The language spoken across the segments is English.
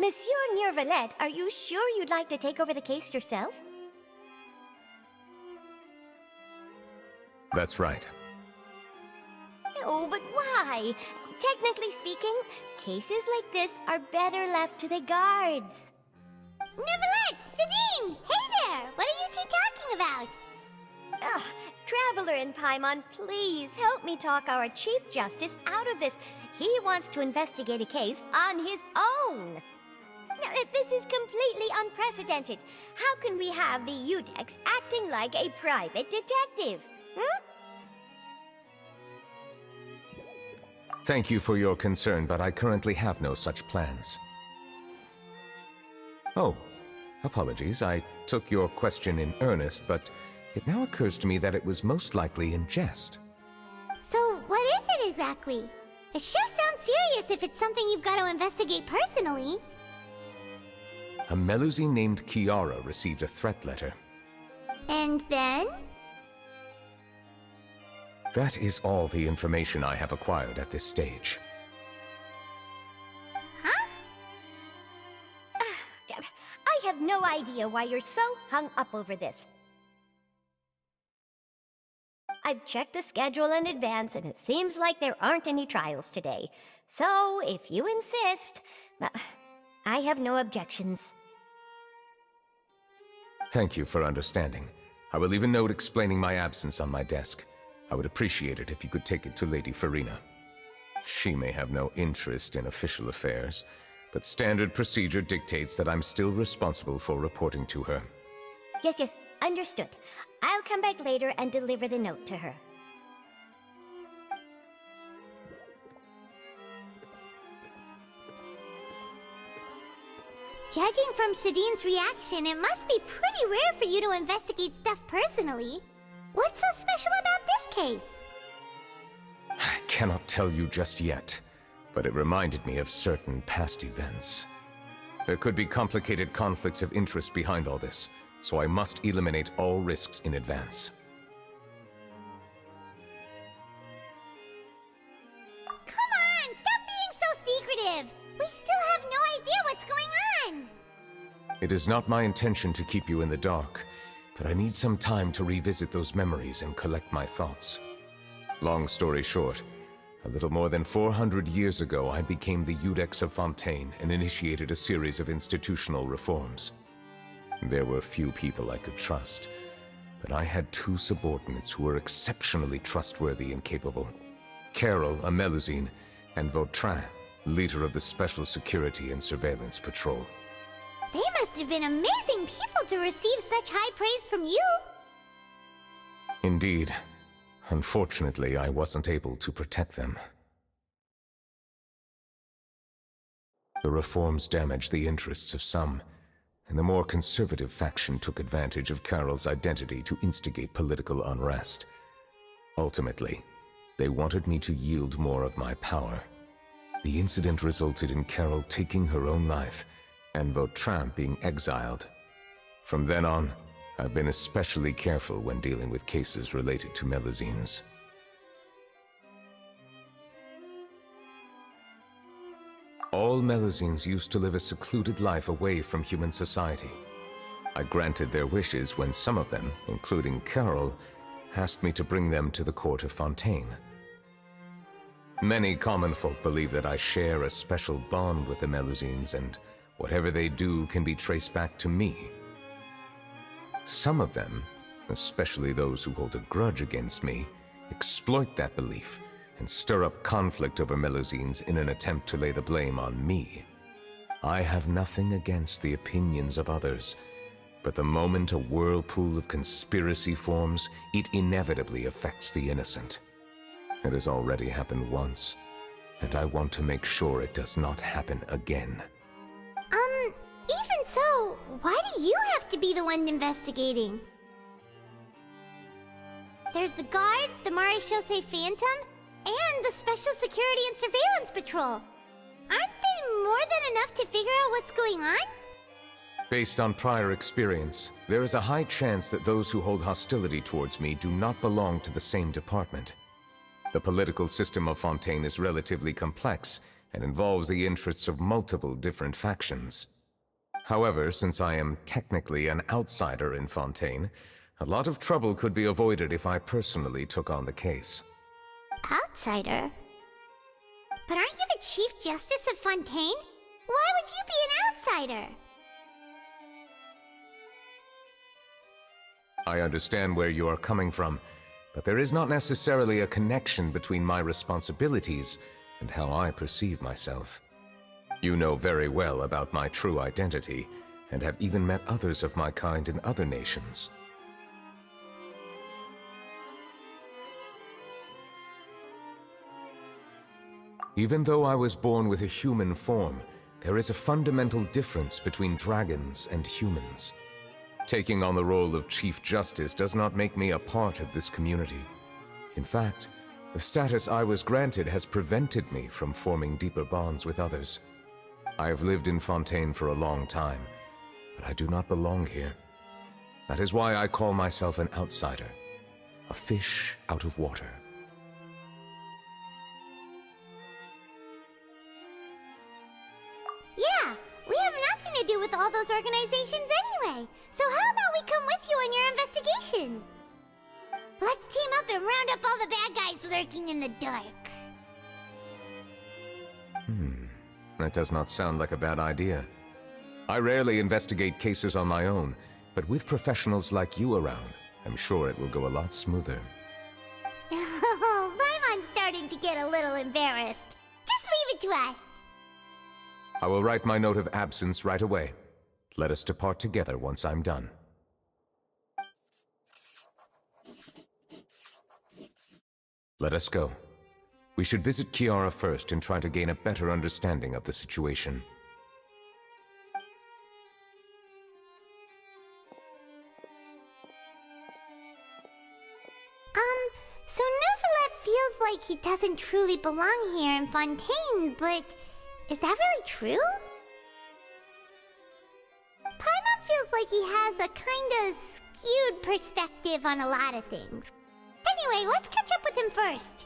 Monsieur Neuvillette, are you sure you'd like to take over the case yourself? That's right. No, but why? Technically speaking, cases like this are better left to the guards. Neuvillette! Sedine! Hey there! What are you two talking about? Ugh, Traveler in Paimon, please help me talk our Chief Justice out of this. He wants to investigate a case on his own. Now, this is completely unprecedented. How can we have the Udex acting like a private detective? Hmm? Thank you for your concern, but I currently have no such plans. Oh, apologies. I took your question in earnest, but it now occurs to me that it was most likely in jest. So, what is it exactly? It sure sounds serious if it's something you've got to investigate personally. A Melusine named Kiara received a threat letter. And then? That is all the information I have acquired at this stage. Huh? I have no idea why you're so hung up over this. I've checked the schedule in advance, and it seems like there aren't any trials today. So, if you insist, I have no objections. Thank you for understanding. I will leave a note explaining my absence on my desk. I would appreciate it if you could take it to Lady Farina. She may have no interest in official affairs, but standard procedure dictates that I'm still responsible for reporting to her. Yes, understood. I'll come back later and deliver the note to her. Judging from Sedine's reaction, it must be pretty rare for you to investigate stuff personally. What's so special about this case? I cannot tell you just yet, but it reminded me of certain past events. There could be complicated conflicts of interest behind all this, so I must eliminate all risks in advance. Come on! Stop being so secretive! We still have no idea what's going on! It is not my intention to keep you in the dark, but I need some time to revisit those memories and collect my thoughts. Long story short, a little more than 400 years ago I became the Udex of Fontaine and initiated a series of institutional reforms. There were few people I could trust, but I had two subordinates who were exceptionally trustworthy and capable. Carol, a Melusine, and Vautrin, leader of the Special Security and Surveillance Patrol. They must have been amazing people to receive such high praise from you! Indeed. Unfortunately, I wasn't able to protect them. The reforms damaged the interests of some, and the more conservative faction took advantage of Carol's identity to instigate political unrest. Ultimately, they wanted me to yield more of my power. The incident resulted in Carol taking her own life, and Vautrin being exiled. From then on, I've been especially careful when dealing with cases related to Melusines. All Melusines used to live a secluded life away from human society. I granted their wishes when some of them, including Carol, asked me to bring them to the court of Fontaine. Many common folk believe that I share a special bond with the Melusines, and whatever they do can be traced back to me. Some of them, especially those who hold a grudge against me, exploit that belief and stir up conflict over Melusines in an attempt to lay the blame on me. I have nothing against the opinions of others, but the moment a whirlpool of conspiracy forms, it inevitably affects the innocent. It has already happened once, and I want to make sure it does not happen again. Even so, why do you have to be the one investigating? There's the guards, the Marechaussee Phantom, and the Special Security and Surveillance Patrol. Aren't they more than enough to figure out what's going on? Based on prior experience, there is a high chance that those who hold hostility towards me do not belong to the same department. The political system of Fontaine is relatively complex, and involves the interests of multiple different factions. However, since I am technically an outsider in Fontaine, a lot of trouble could be avoided if I personally took on the case. Outsider? But aren't you the Chief Justice of Fontaine? Why would you be an outsider? I understand where you are coming from, but there is not necessarily a connection between my responsibilities and how I perceive myself. You know very well about my true identity, and have even met others of my kind in other nations. Even though I was born with a human form, there is a fundamental difference between dragons and humans. Taking on the role of Chief Justice does not make me a part of this community. In fact, the status I was granted has prevented me from forming deeper bonds with others. I have lived in Fontaine for a long time, but I do not belong here. That is why I call myself an outsider, a fish out of water. Yeah, we have nothing to do with all those organizations anyway. So how about we come with you on your investigation? Let's team up and round up all the bad guys lurking in the dark. That does not sound like a bad idea. I rarely investigate cases on my own, but with professionals like you around, I'm sure it will go a lot smoother. Oh, Paimon's starting to get a little embarrassed. Just leave it to us. I will write my note of absence right away. Let us depart together once I'm done. Let us go. We should visit Kiara first and try to gain a better understanding of the situation. So Neuvillette feels like he doesn't truly belong here in Fontaine, but is that really true? Paimon feels like he has a kinda skewed perspective on a lot of things. Anyway, let's catch up with him first.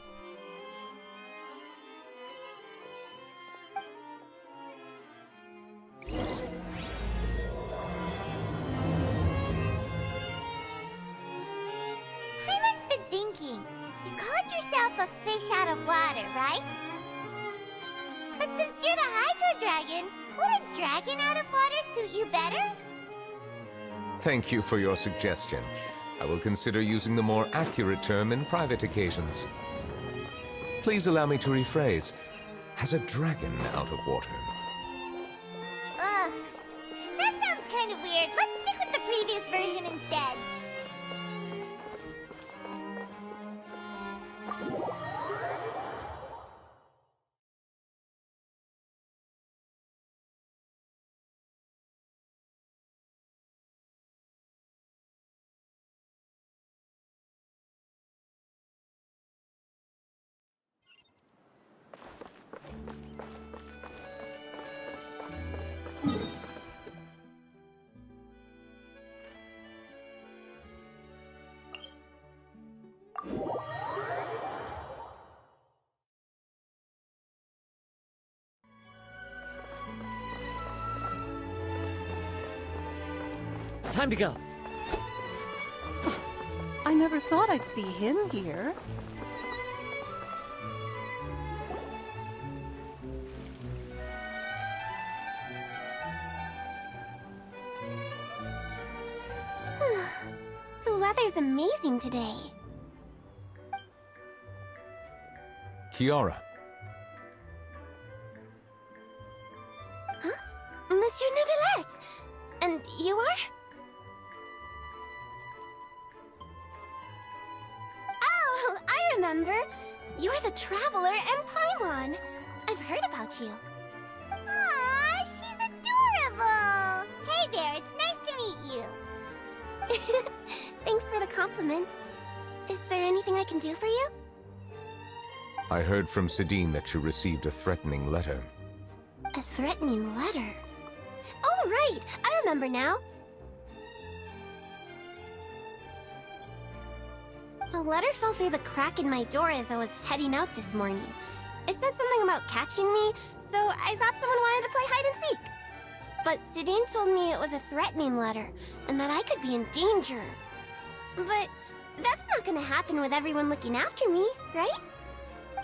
Paimon's been thinking. You called yourself a fish out of water, right? But since you're the Hydro Dragon, would a dragon out of water suit you better? Thank you for your suggestion. I will consider using the more accurate term in private occasions. Please allow me to rephrase. Has a dragon out of water? Ugh. That sounds kind of weird. Let's stick with the previous version instead. Time to go. I never thought I'd see him here. The weather's amazing today. Kiara. Monsieur Neuvillette! And you are? Oh, I remember. You're the Traveler and Paimon. I've heard about you. Aw, she's adorable! Hey there, it's nice to meet you. Thanks for the compliment. Is there anything I can do for you? I heard from Sedine that you received a threatening letter. A threatening letter? Oh, right! I remember now. The letter fell through the crack in my door as I was heading out this morning. It said something about catching me, so I thought someone wanted to play hide and seek. But Sidine told me it was a threatening letter, and that I could be in danger. But that's not gonna happen with everyone looking after me, right?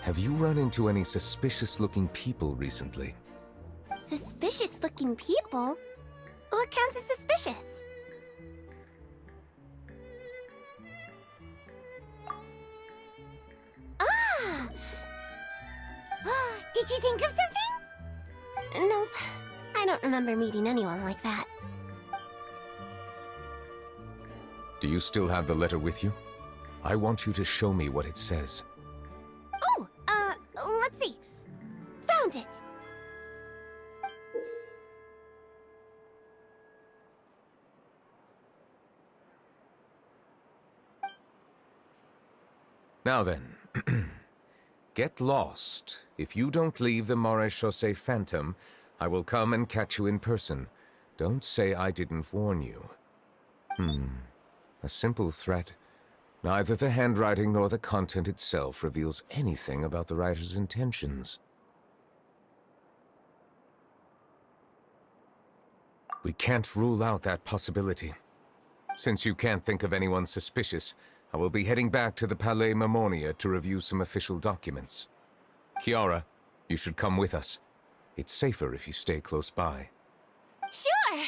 Have you run into any suspicious-looking people recently? Suspicious-looking people? What counts as suspicious? Ah! Did you think of something? Nope. I don't remember meeting anyone like that. Do you still have the letter with you? I want you to show me what it says. Oh, let's see. Found it! Now then, get lost. If you don't leave the Maréchaussée Phantom, I will come and catch you in person. Don't say I didn't warn you. A simple threat. Neither the handwriting nor the content itself reveals anything about the writer's intentions. We can't rule out that possibility. Since you can't think of anyone suspicious, I will be heading back to the Palais Mermonia to review some official documents. Kiara, you should come with us. It's safer if you stay close by. Sure!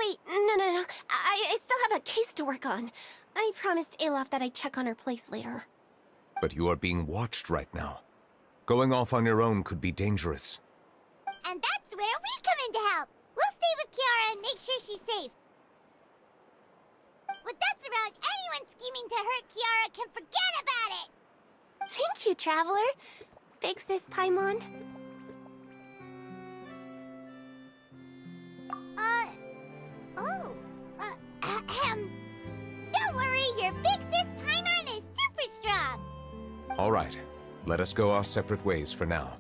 Wait, no. I still have a case to work on. I promised Alof that I'd check on her place later. But you are being watched right now. Going off on your own could be dangerous. And that's where we come in to help. We'll stay with Kiara and make sure she's safe. With us around, anyone scheming to hurt Kiara can forget about it! Thank you, Traveler. Big Sis Paimon. Don't worry, your Big Sis Paimon is super strong! All right, let us go our separate ways for now.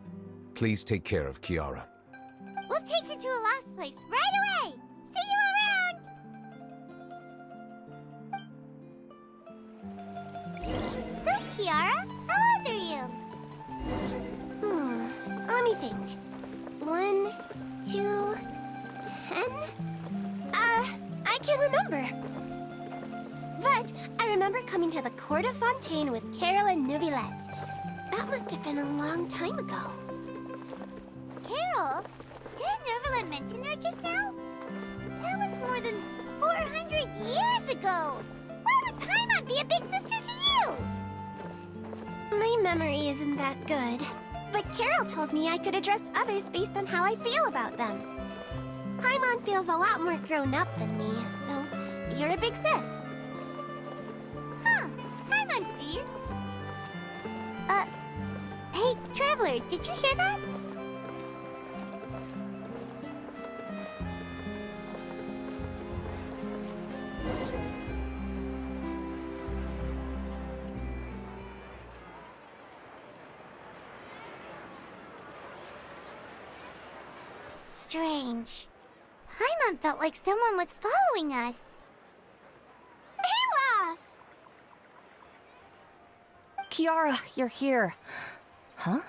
Please take care of Kiara. We'll take her to a lost place right away! See you around! So, Kiara, how old are you? Let me think. 1, 2, 10? I can't remember. But I remember coming to the court of Fontaine with Carol and Neuvillette. That must have been a long time ago. Carol? Didn't Neuvillette mention her just now? That was more than 400 years ago! Why would Paimon be a big sister to you? My memory isn't that good, but Carol told me I could address others based on how I feel about them. Paimon feels a lot more grown up than me, so you're a big sis. Huh, Paimon sees. Hey, Traveler, did you hear that? Strange. Paimon felt like someone was following us. Olaf! Kiara, you're here. Huh?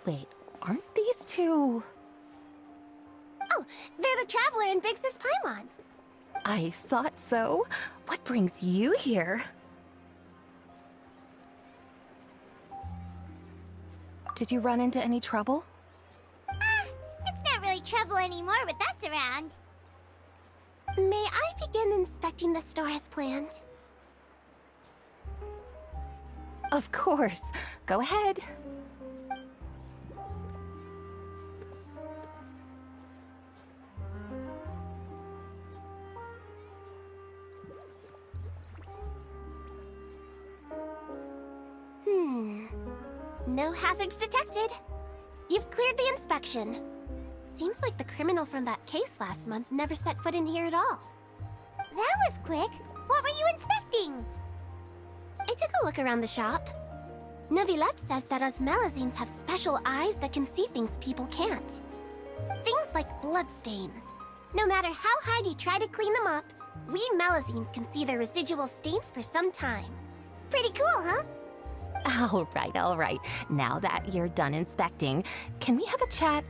Wait, aren't these two... Oh, they're the Traveler and Big Sis Paimon. I thought so. What brings you here? Did you run into any trouble? It's not really trouble anymore with us around. May I begin inspecting the store as planned? Of course. Go ahead. No hazards detected. You've cleared the inspection. Seems like the criminal from that case last month never set foot in here at all. That was quick. What were you inspecting? I took a look around the shop. Neuvillette says that us Melazines have special eyes that can see things people can't. Things like bloodstains. No matter how hard you try to clean them up, we Melazines can see their residual stains for some time. Pretty cool, huh? All right. Now that you're done inspecting, can we have a chat?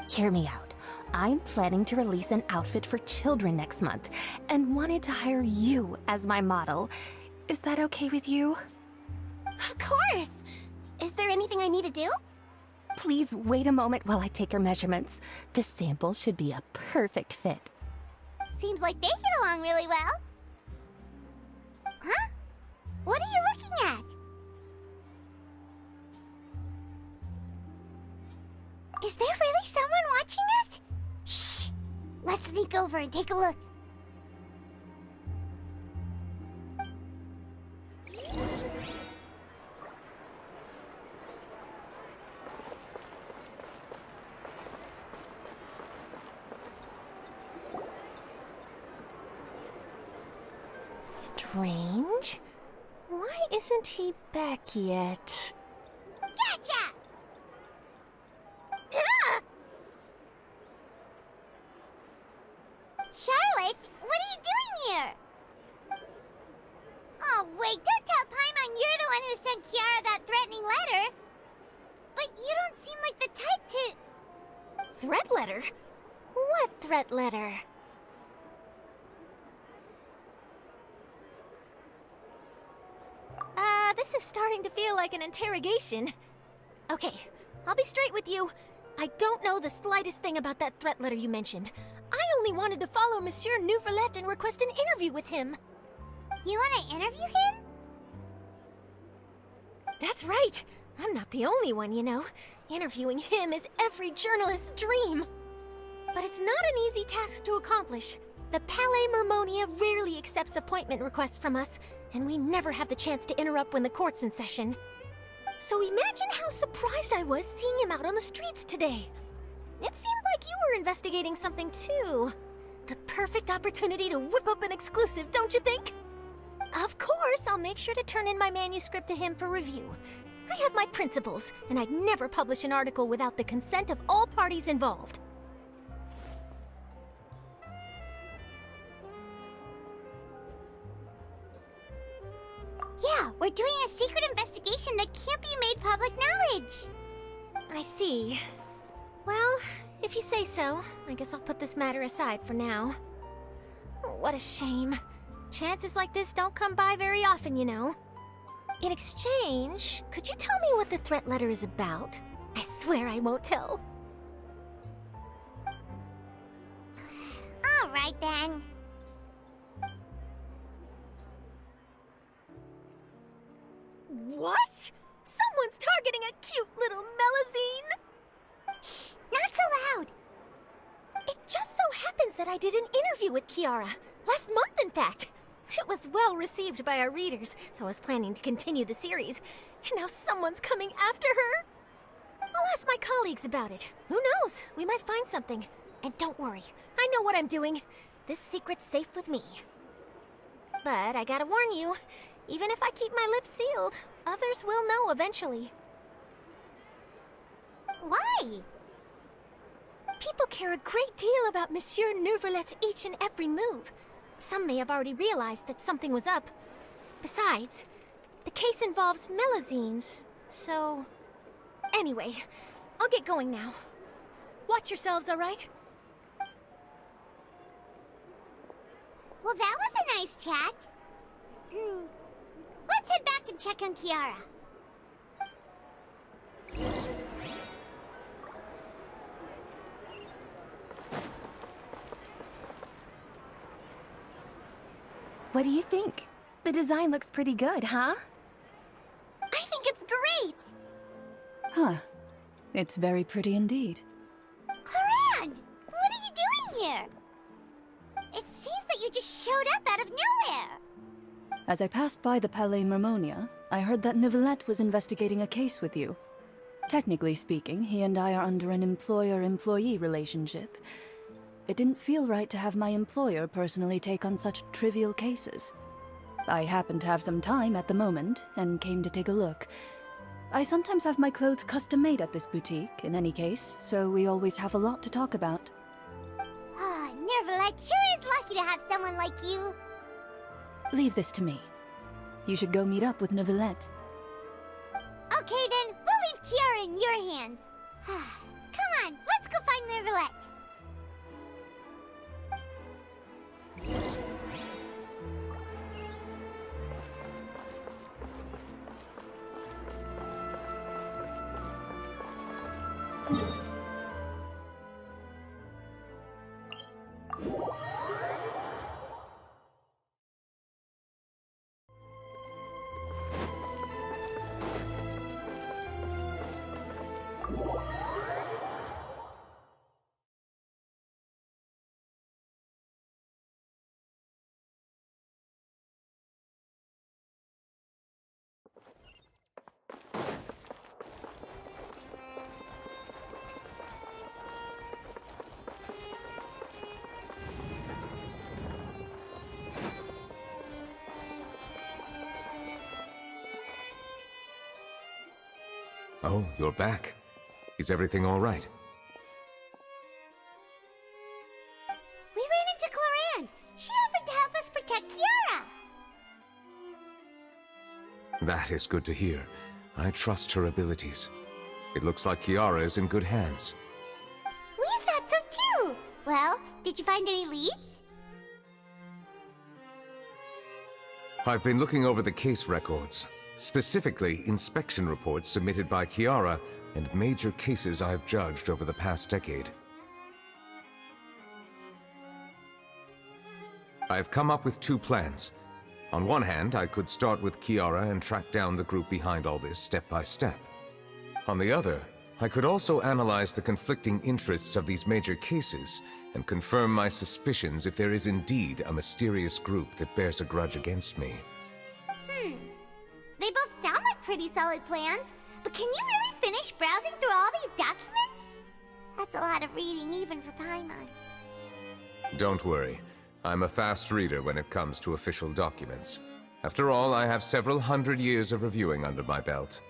Hear me out. I'm planning to release an outfit for children next month and wanted to hire you as my model. Is that okay with you? Of course! Is there anything I need to do? Please wait a moment while I take your measurements. The sample should be a perfect fit. Seems like they get along really well. Huh? What are you looking at? Is there really someone watching us? Shh! Let's sneak over and take a look. Strange. Why isn't he back yet? Gotcha! Charlotte, what are you doing here? Oh, wait, don't tell Paimon you're the one who sent Kiara that threatening letter. But you don't seem like the type to... Threat letter? What threat letter? This is starting to feel like an interrogation. Okay, I'll be straight with you. I don't know the slightest thing about that threat letter you mentioned. I only wanted to follow Monsieur Neuvillette and request an interview with him. You want to interview him? That's right. I'm not the only one, you know. Interviewing him is every journalist's dream. But it's not an easy task to accomplish. The Palais Mermonia rarely accepts appointment requests from us, and we never have the chance to interrupt when the court's in session. So imagine how surprised I was seeing him out on the streets today. It seemed like you were investigating something too. The perfect opportunity to whip up an exclusive, don't you think? Of course, I'll make sure to turn in my manuscript to him for review. I have my principles, and I'd never publish an article without the consent of all parties involved. Yeah, we're doing a secret investigation that can't be made public knowledge. I see. Well, if you say so, I guess I'll put this matter aside for now. What a shame. Chances like this don't come by very often, you know. In exchange, could you tell me what the threat letter is about? I swear I won't tell. All right, then. What? Someone's targeting a cute little Melazine? Shh, not so loud. It just so happens that I did an interview with Kiara. Last month, in fact. It was well received by our readers, so I was planning to continue the series. And now someone's coming after her. I'll ask my colleagues about it. Who knows? We might find something. And don't worry, I know what I'm doing. This secret's safe with me. But I gotta warn you, even if I keep my lips sealed, others will know eventually. Why? People care a great deal about Monsieur Neuvillette's each and every move. Some may have already realized that something was up. Besides, the case involves Melazines, so... Anyway, I'll get going now. Watch yourselves, all right? Well, that was a nice chat. Let's head back and check on Kiara. What do you think? The design looks pretty good, huh? I think it's great! Huh. It's very pretty indeed. Coran! What are you doing here? It seems that you just showed up out of nowhere. As I passed by the Palais Mermonia, I heard that Neuvillette was investigating a case with you. Technically speaking, he and I are under an employer-employee relationship. It didn't feel right to have my employer personally take on such trivial cases. I happened to have some time at the moment, and came to take a look. I sometimes have my clothes custom-made at this boutique, in any case, so we always have a lot to talk about. Ah, Neuvillette sure is lucky to have someone like you. Leave this to me. You should go meet up with Neuvillette. Okay then, we'll leave Kiara in your hands. Come on, let's go find Neuvillette. Oh, you're back. Is everything all right? We ran into Clorinde. She offered to help us protect Kiara. That is good to hear. I trust her abilities. It looks like Kiara is in good hands. We thought so too. Well, did you find any leads? I've been looking over the case records, specifically inspection reports submitted by Kiara and major cases I've judged over the past decade. I've come up with two plans. On one hand, I could start with Kiara and track down the group behind all this step by step. On the other, I could also analyze the conflicting interests of these major cases and confirm my suspicions if there is indeed a mysterious group that bears a grudge against me. They both sound like pretty solid plans, but can you really finish browsing through all these documents? That's a lot of reading even for Paimon. Don't worry. I'm a fast reader when it comes to official documents. After all, I have several hundred years of reviewing under my belt.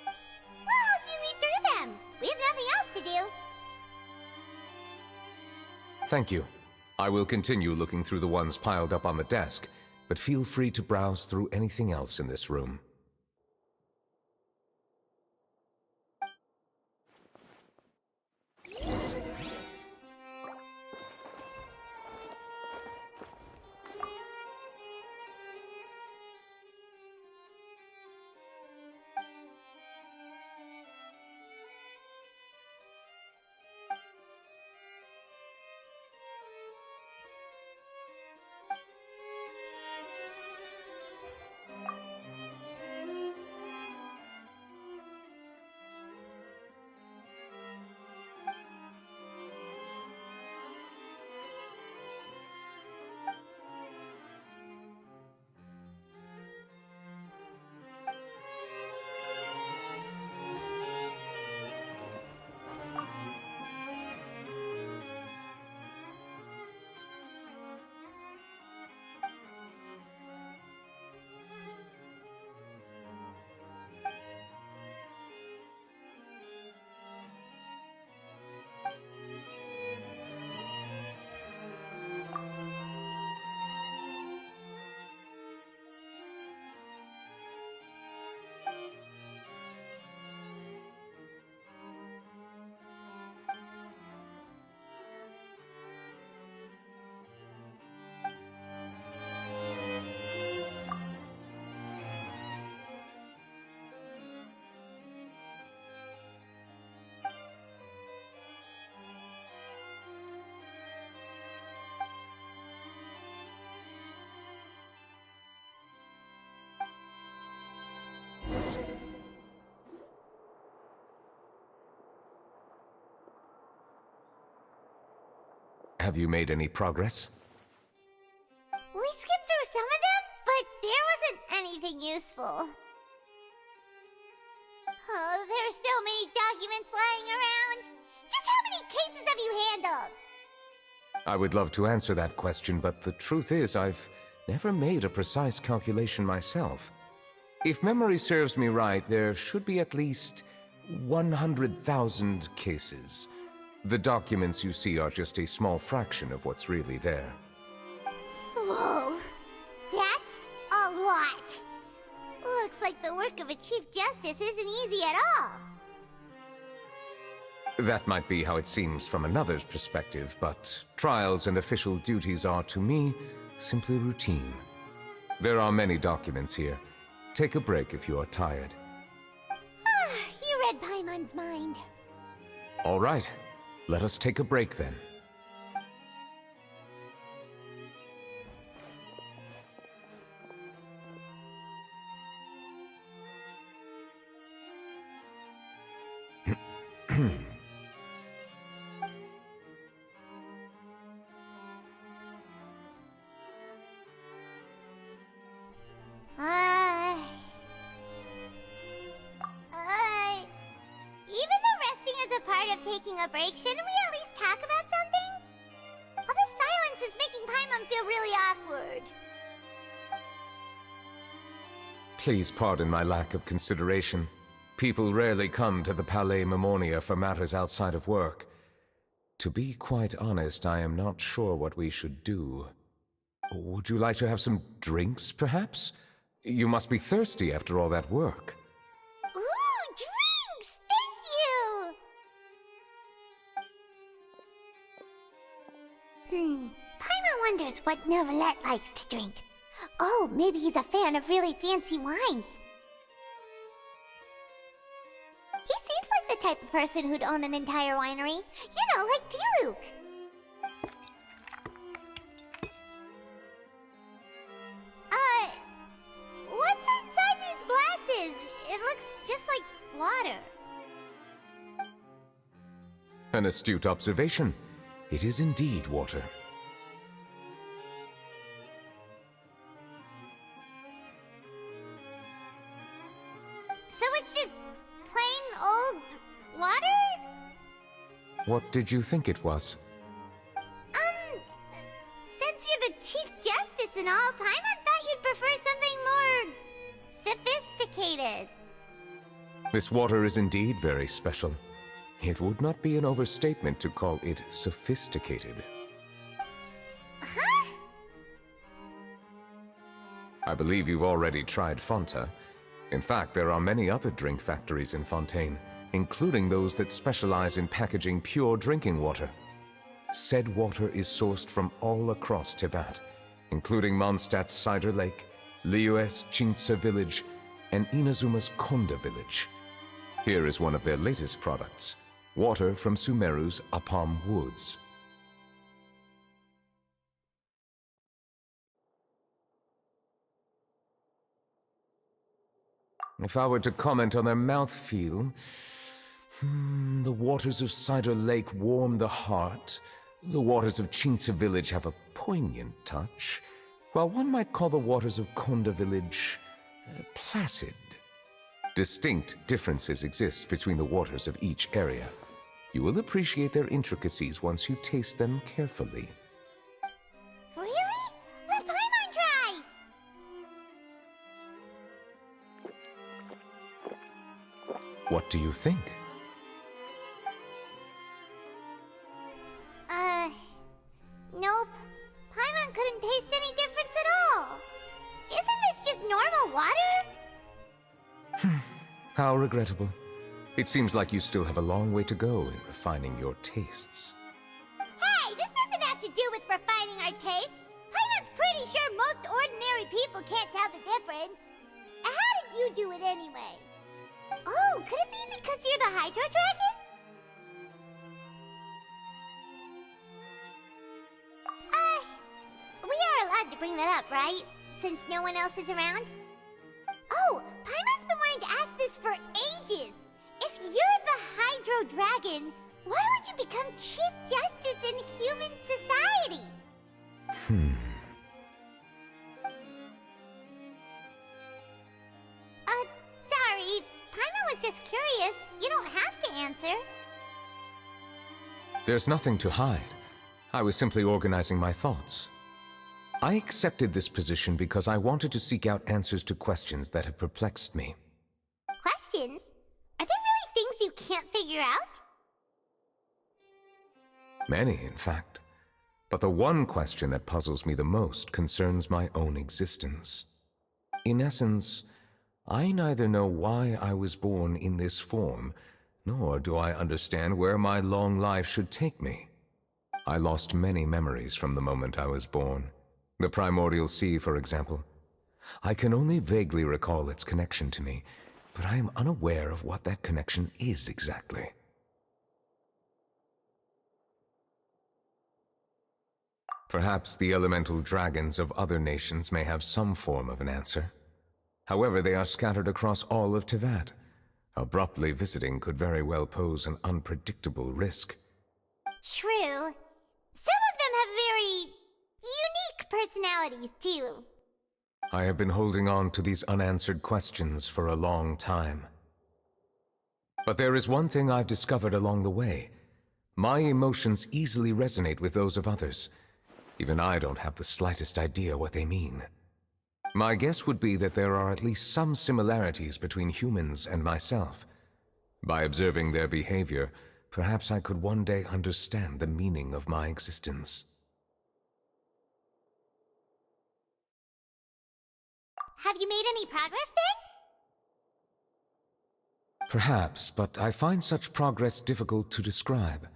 We'll help you read through them. We have nothing else to do. Thank you. I will continue looking through the ones piled up on the desk, but feel free to browse through anything else in this room. Have you made any progress? We skipped through some of them, but there wasn't anything useful. Oh, there's so many documents lying around. Just how many cases have you handled? I would love to answer that question, but the truth is I've never made a precise calculation myself. If memory serves me right, there should be at least 100,000 cases. The documents you see are just a small fraction of what's really there. Whoa, that's a lot. looks like the work of a Chief Justice isn't easy at all. That might be how it seems from another's perspective, but trials and official duties are, to me, simply routine. There are many documents here. Take a break if you are tired. You read Paimon's mind. All right. Let us take a break then. Even though resting is a part of taking a break, shouldn't we at least talk about something? All this silence is making Paimon feel really awkward. Please pardon my lack of consideration. People rarely come to the Palais Mermonia for matters outside of work. To be quite honest, I am not sure what we should do. Would you like to have some drinks, perhaps? You must be thirsty after all that work. Ooh, drinks! Thank you! Paimon wonders what Neuvillette likes to drink. Oh, maybe he's a fan of really fancy wines. He seems like the type of person who'd own an entire winery. You know, like D-Luke. What's inside these glasses? It looks just like water. An astute observation. It is indeed water. So it's just plain old water? What did you think it was? Since you're the Chief Justice and all, Paimon thought you'd prefer something more sophisticated. This water is indeed very special. It would not be an overstatement to call it sophisticated. Huh? I believe you've already tried Fonta. In fact, there are many other drink factories in Fontaine, including those that specialize in packaging pure drinking water. Said water is sourced from all across Teyvat, including Mondstadt's Cider Lake, Liyue's Chintsa Village, and Inazuma's Konda Village. Here is one of their latest products, water from Sumeru's Apam Woods. If I were to comment on their mouthfeel, the waters of Cider Lake warm the heart, the waters of Chintsa Village have a poignant touch, while one might call the waters of Konda Village placid. Distinct differences exist between the waters of each area. You will appreciate their intricacies once you taste them carefully. Really? Let Paimon try! What do you think? Nope. Paimon couldn't taste any difference at all. Isn't this just normal water? How regrettable. It seems like you still have a long way to go in refining your tastes. Hey, this doesn't have to do with refining our taste. Paimon's pretty sure most ordinary people can't tell the difference. How did you do it anyway? Oh, could it be because you're the Hydro Dragon? We are allowed to bring that up, right? Since no one else is around? Oh, Paimon's been wanting to ask this for ages. If you're the Hydro Dragon, why would you become Chief Justice in human society? Sorry. Paimon was just curious. You don't have to answer. There's nothing to hide. I was simply organizing my thoughts. I accepted this position because I wanted to seek out answers to questions that have perplexed me. Questions? Are there really things you can't figure out? Many, in fact. But the one question that puzzles me the most concerns my own existence. In essence, I neither know why I was born in this form, nor do I understand where my long life should take me. I lost many memories from the moment I was born. The primordial sea, for example. I can only vaguely recall its connection to me, but I am unaware of what that connection is exactly. Perhaps the elemental dragons of other nations may have some form of an answer. However, they are scattered across all of Teyvat. Abruptly visiting could very well pose an unpredictable risk. True. Some of them have very unique personalities, too. I have been holding on to these unanswered questions for a long time. But there is one thing I've discovered along the way. My emotions easily resonate with those of others. Even I don't have the slightest idea what they mean. My guess would be that there are at least some similarities between humans and myself. By observing their behavior, perhaps I could one day understand the meaning of my existence. Have you made any progress then? Perhaps, but I find such progress difficult to describe.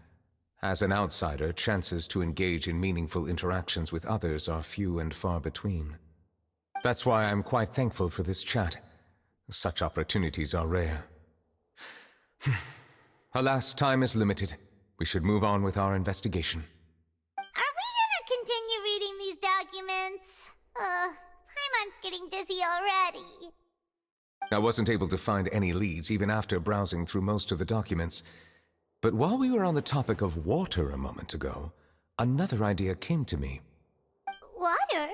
As an outsider, chances to engage in meaningful interactions with others are few and far between. That's why I'm quite thankful for this chat. Such opportunities are rare. Alas, time is limited. We should move on with our investigation. Are we gonna continue reading these documents? Paimon's getting dizzy already. I wasn't able to find any leads even after browsing through most of the documents. But while we were on the topic of water a moment ago, another idea came to me. Water?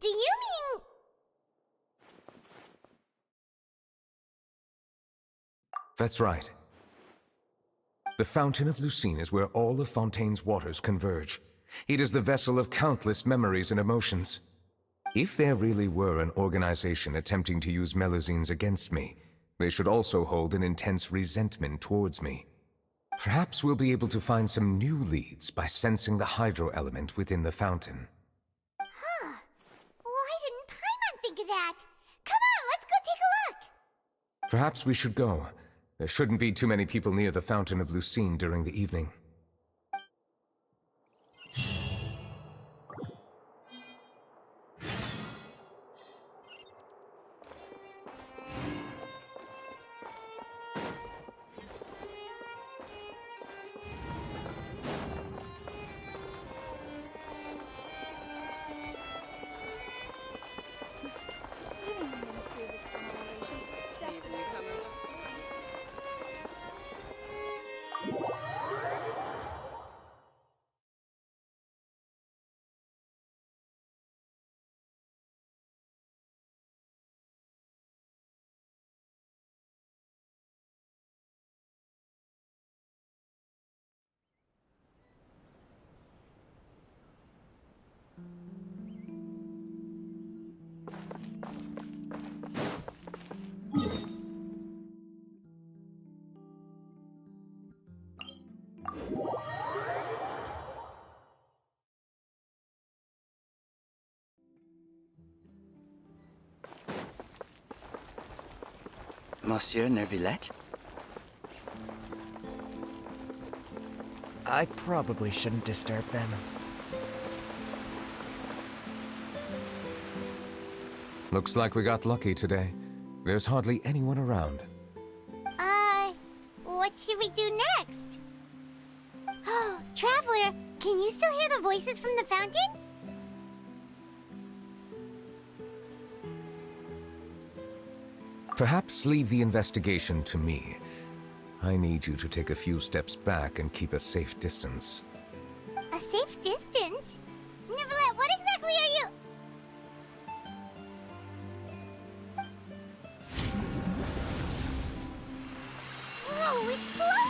Do you mean... That's right. The Fountain of Lucine is where all of Fontaine's waters converge. It is the vessel of countless memories and emotions. If there really were an organization attempting to use Melusines against me, they should also hold an intense resentment towards me. Perhaps we'll be able to find some new leads by sensing the hydro element within the fountain. Huh. Why didn't Paimon think of that? Come on, let's go take a look! Perhaps we should go. There shouldn't be too many people near the Fountain of Lucine during the evening. Monsieur Neuvillette? I probably shouldn't disturb them. Looks like we got lucky today. There's hardly anyone around. What should we do next? Oh, Traveler, can you still hear the voices from the fountain? Perhaps leave the investigation to me. I need you to take a few steps back and keep a safe distance. A safe distance? Neuvillette, what exactly are you... Whoa, it's glowing!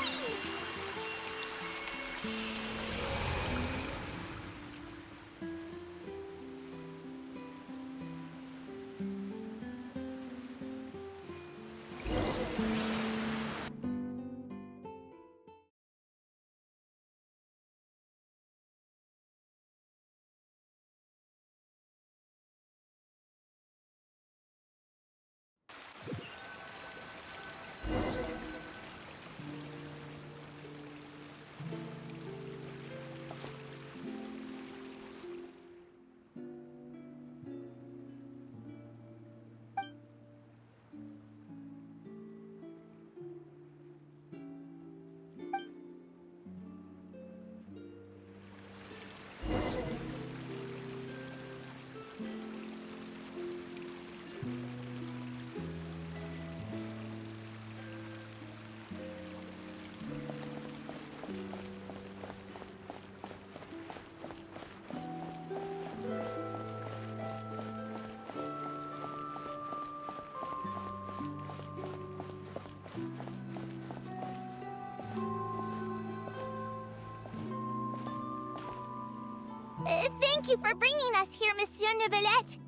Thank you for bringing us here, Monsieur Neuvillette.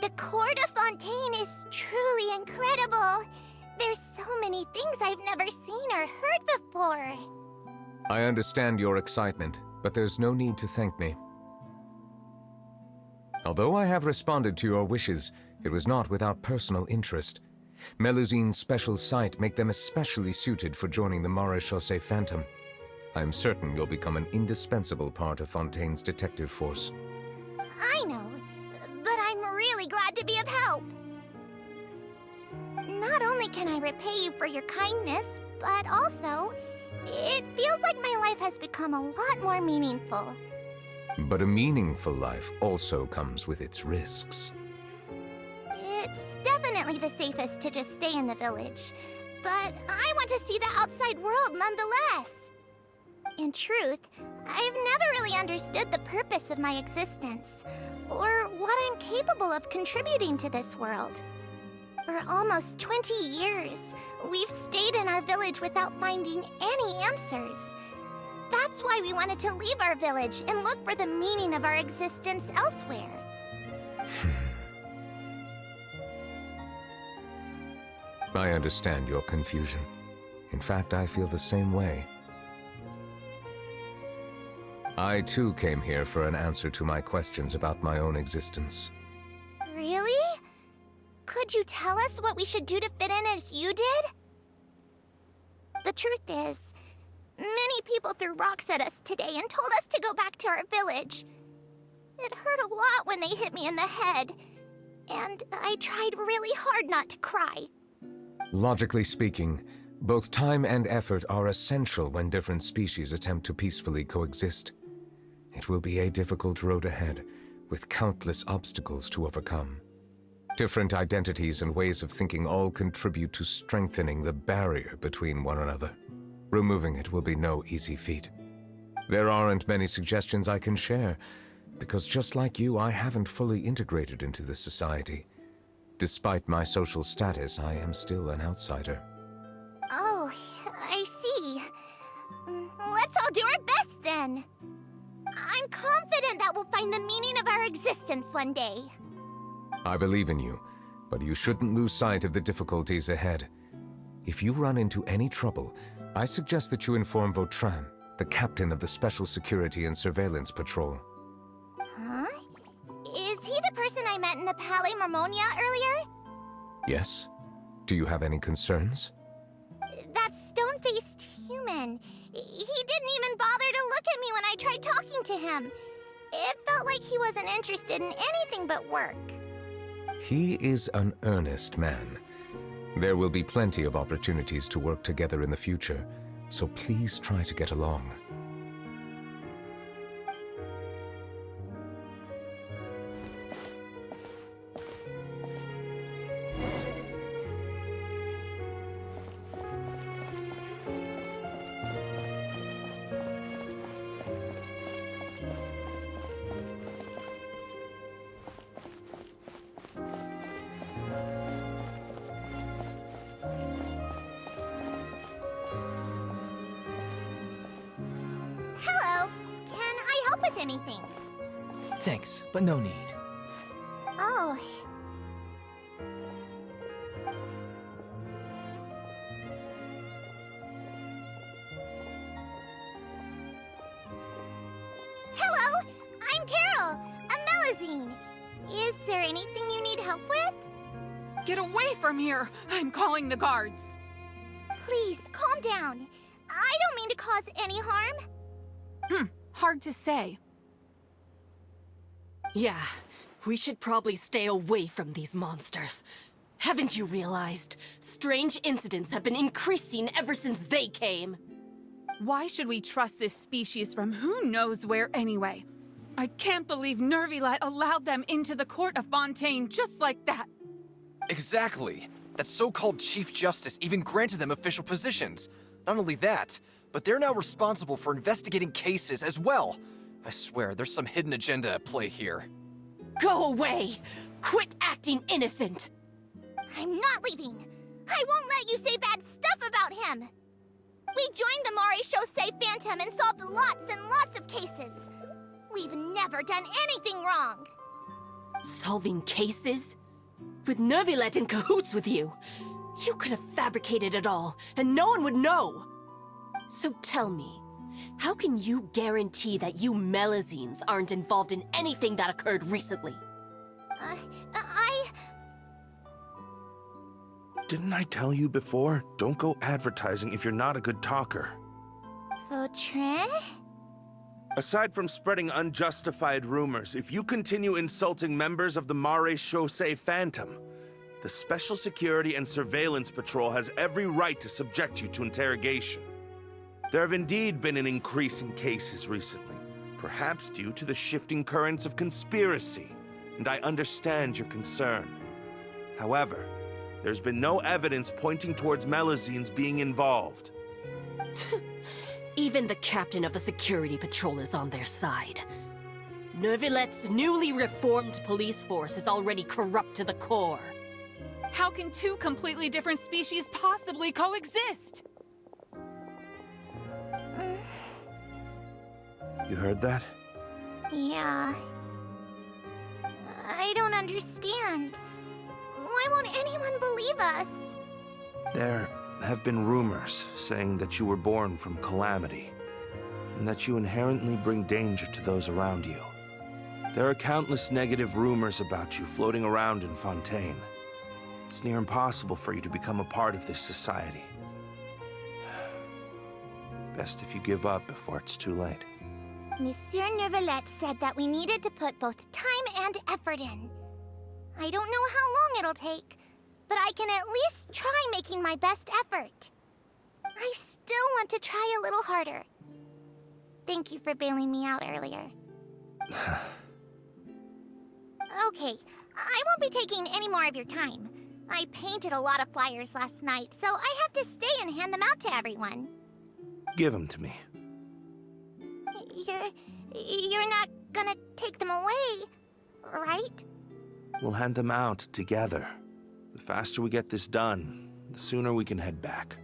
The court of Fontaine is truly incredible. There's so many things I've never seen or heard before. I understand your excitement, but there's no need to thank me. Although I have responded to your wishes, it was not without personal interest. Melusine's special sight make them especially suited for joining the Maréchaussée Phantom. I am certain you'll become an indispensable part of Fontaine's detective force. I know, but I'm really glad to be of help. Not only can I repay you for your kindness, but also, it feels like my life has become a lot more meaningful. But a meaningful life also comes with its risks. It's definitely the safest to just stay in the village, but I want to see the outside world nonetheless. In truth, I've never really understood the purpose of my existence, or what I'm capable of contributing to this world. For almost 20 years, we've stayed in our village without finding any answers. That's why we wanted to leave our village and look for the meaning of our existence elsewhere. I understand your confusion. In fact, I feel the same way. I too came here for an answer to my questions about my own existence. Really? Could you tell us what we should do to fit in as you did? The truth is, many people threw rocks at us today and told us to go back to our village. It hurt a lot when they hit me in the head, and I tried really hard not to cry. Logically speaking, both time and effort are essential when different species attempt to peacefully coexist. It will be a difficult road ahead, with countless obstacles to overcome. Different identities and ways of thinking all contribute to strengthening the barrier between one another. Removing it will be no easy feat. There aren't many suggestions I can share, because just like you, I haven't fully integrated into this society. Despite my social status, I am still an outsider. Oh, I see. Let's all do our best then. I'm confident that we'll find the meaning of our existence one day. I believe in you, but you shouldn't lose sight of the difficulties ahead. If you run into any trouble, I suggest that you inform Vautrin, the captain of the Special Security and Surveillance Patrol. Huh? Is he the person I met in the Palais Marmonia earlier? Yes? Do you have any concerns? That stone-faced human. He didn't even bother to look at me when I tried talking to him. It felt like he wasn't interested in anything but work. He is an earnest man. There will be plenty of opportunities to work together in the future, so please try to get along. Hello. Can I help with anything? Thanks, but no need. Oh. Hello, I'm Carol, a Melusine. Is there anything you need help with? Get away from here! I'm calling the guards! Please, calm down. I don't mean to cause any harm. Hard to say. Yeah, we should probably stay away from these monsters. Haven't you realized? Strange incidents have been increasing ever since they came. Why should we trust this species from who knows where anyway? I can't believe Neuvillette allowed them into the court of Fontaine just like that. Exactly. That so-called Chief Justice even granted them official positions. Not only that, but they're now responsible for investigating cases as well. I swear, there's some hidden agenda at play here. Go away! Quit acting innocent! I'm not leaving. I won't let you say bad stuff about him. We joined the Maréchaussée Phantom and solved lots and lots of cases. We've never done anything wrong! Solving cases? With Neuvillette in cahoots with you! You could have fabricated it all, and no one would know! So tell me, how can you guarantee that you Melazines aren't involved in anything that occurred recently? Didn't I tell you before? Don't go advertising if you're not a good talker. Fontaine? Aside from spreading unjustified rumors, if you continue insulting members of the Marais-Chaussee Phantom, the Special Security and Surveillance Patrol has every right to subject you to interrogation. There have indeed been an increase in cases recently, perhaps due to the shifting currents of conspiracy, and I understand your concern. However, there's been no evidence pointing towards Melazines being involved. Even the captain of the security patrol is on their side. Neuvillette's newly reformed police force is already corrupt to the core. How can two completely different species possibly coexist? You heard that? Yeah. I don't understand. Why won't anyone believe us? There have been rumors saying that you were born from calamity, and that you inherently bring danger to those around you. There are countless negative rumors about you floating around in Fontaine. It's near impossible for you to become a part of this society. Best if you give up before it's too late. Monsieur Neuvillette said that we needed to put both time and effort in. I don't know how long it'll take, but I can at least try making my best effort. I still want to try a little harder. Thank you for bailing me out earlier. Okay, I won't be taking any more of your time. I painted a lot of flyers last night, so I have to stay and hand them out to everyone. Give them to me. You're not gonna take them away, right? We'll hand them out together. The faster we get this done, the sooner we can head back.